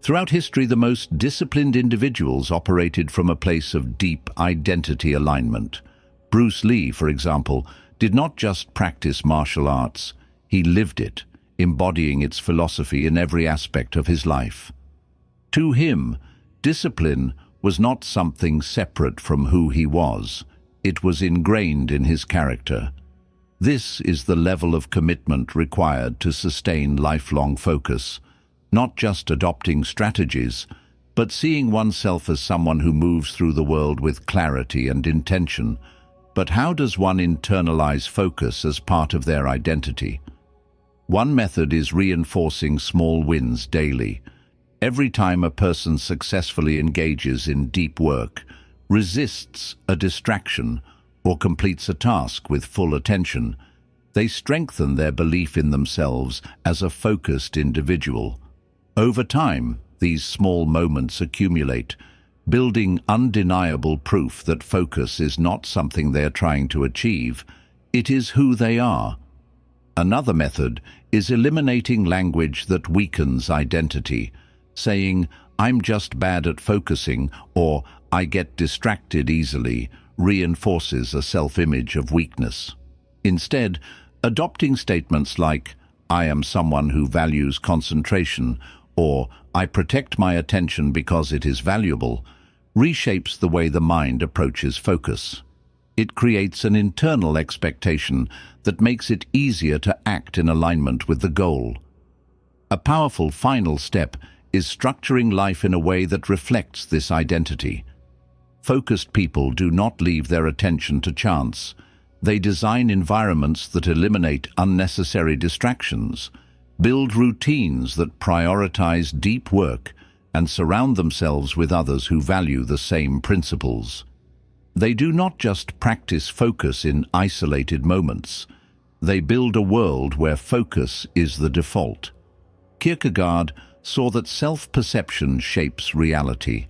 Throughout history, the most disciplined individuals operated from a place of deep identity alignment. Bruce Lee, for example, did not just practice martial arts, he lived it, embodying its philosophy in every aspect of his life. To him, discipline was not something separate from who he was. It was ingrained in his character. This is the level of commitment required to sustain lifelong focus, not just adopting strategies, but seeing oneself as someone who moves through the world with clarity and intention. But how does one internalize focus as part of their identity? One method is reinforcing small wins daily. Every time a person successfully engages in deep work, resists a distraction, or completes a task with full attention, they strengthen their belief in themselves as a focused individual. Over time, these small moments accumulate, building undeniable proof that focus is not something they are trying to achieve, it is who they are. Another method is eliminating language that weakens identity, saying, "I'm just bad at focusing," or "I get distracted easily," reinforces a self-image of weakness. Instead, adopting statements like, "I am someone who values concentration," or "I protect my attention because it is valuable," reshapes the way the mind approaches focus. It creates an internal expectation that makes it easier to act in alignment with the goal. A powerful final step is structuring life in a way that reflects this identity. Focused people do not leave their attention to chance. They design environments that eliminate unnecessary distractions, build routines that prioritize deep work, and surround themselves with others who value the same principles. They do not just practice focus in isolated moments. They build a world where focus is the default. Kierkegaard saw that self-perception shapes reality.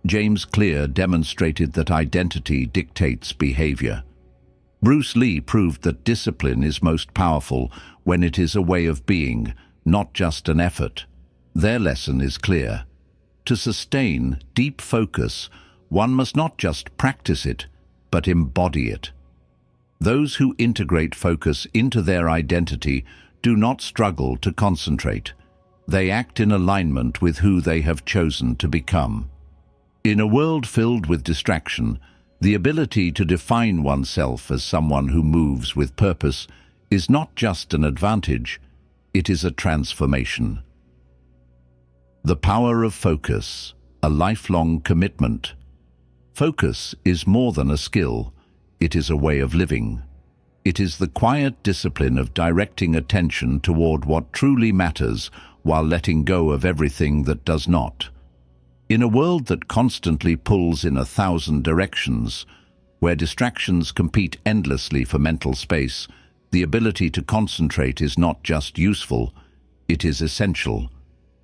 James Clear demonstrated that identity dictates behavior. Bruce Lee proved that discipline is most powerful when it is a way of being, not just an effort. Their lesson is clear. To sustain deep focus, one must not just practice it, but embody it. Those who integrate focus into their identity do not struggle to concentrate. They act in alignment with who they have chosen to become. In a world filled with distraction, the ability to define oneself as someone who moves with purpose is not just an advantage, it is a transformation. The power of focus, a lifelong commitment. Focus is more than a skill, it is a way of living. It is the quiet discipline of directing attention toward what truly matters while letting go of everything that does not. In a world that constantly pulls in 1,000 directions, where distractions compete endlessly for mental space, the ability to concentrate is not just useful, it is essential.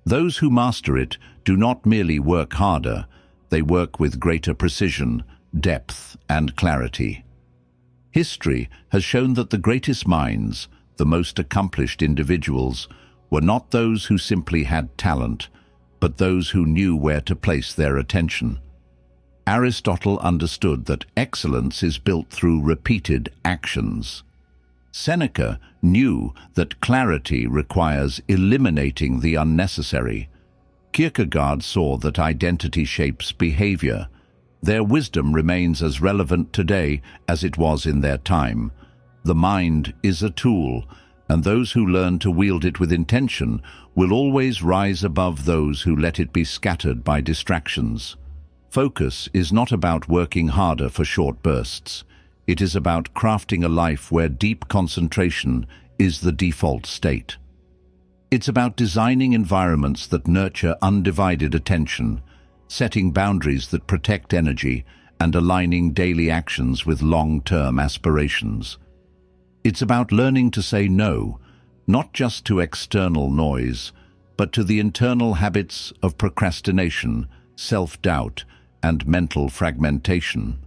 Those who master it do not merely work harder, they work with greater precision, depth, and clarity. History has shown that the greatest minds, the most accomplished individuals, were not those who simply had talent, but those who knew where to place their attention. Aristotle understood that excellence is built through repeated actions. Seneca knew that clarity requires eliminating the unnecessary. Kierkegaard saw that identity shapes behavior. Their wisdom remains as relevant today as it was in their time. The mind is a tool, and those who learn to wield it with intention will always rise above those who let it be scattered by distractions. Focus is not about working harder for short bursts. It is about crafting a life where deep concentration is the default state. It's about designing environments that nurture undivided attention, setting boundaries that protect energy, and aligning daily actions with long-term aspirations. It's about learning to say no, not just to external noise, but to the internal habits of procrastination, self-doubt, and mental fragmentation.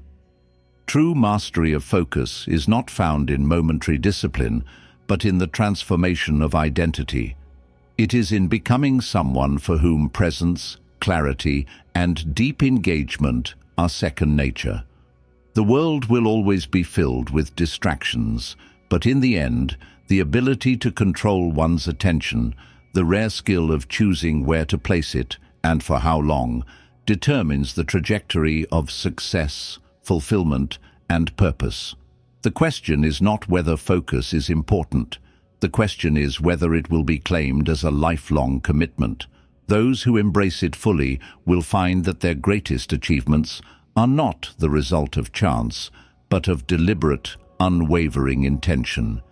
True mastery of focus is not found in momentary discipline, but in the transformation of identity. It is in becoming someone for whom presence, clarity, and deep engagement are second nature. The world will always be filled with distractions, but in the end, the ability to control one's attention, the rare skill of choosing where to place it and for how long, determines the trajectory of success, fulfillment, and purpose. The question is not whether focus is important. The question is whether it will be claimed as a lifelong commitment. Those who embrace it fully will find that their greatest achievements are not the result of chance, but of deliberate, unwavering intention.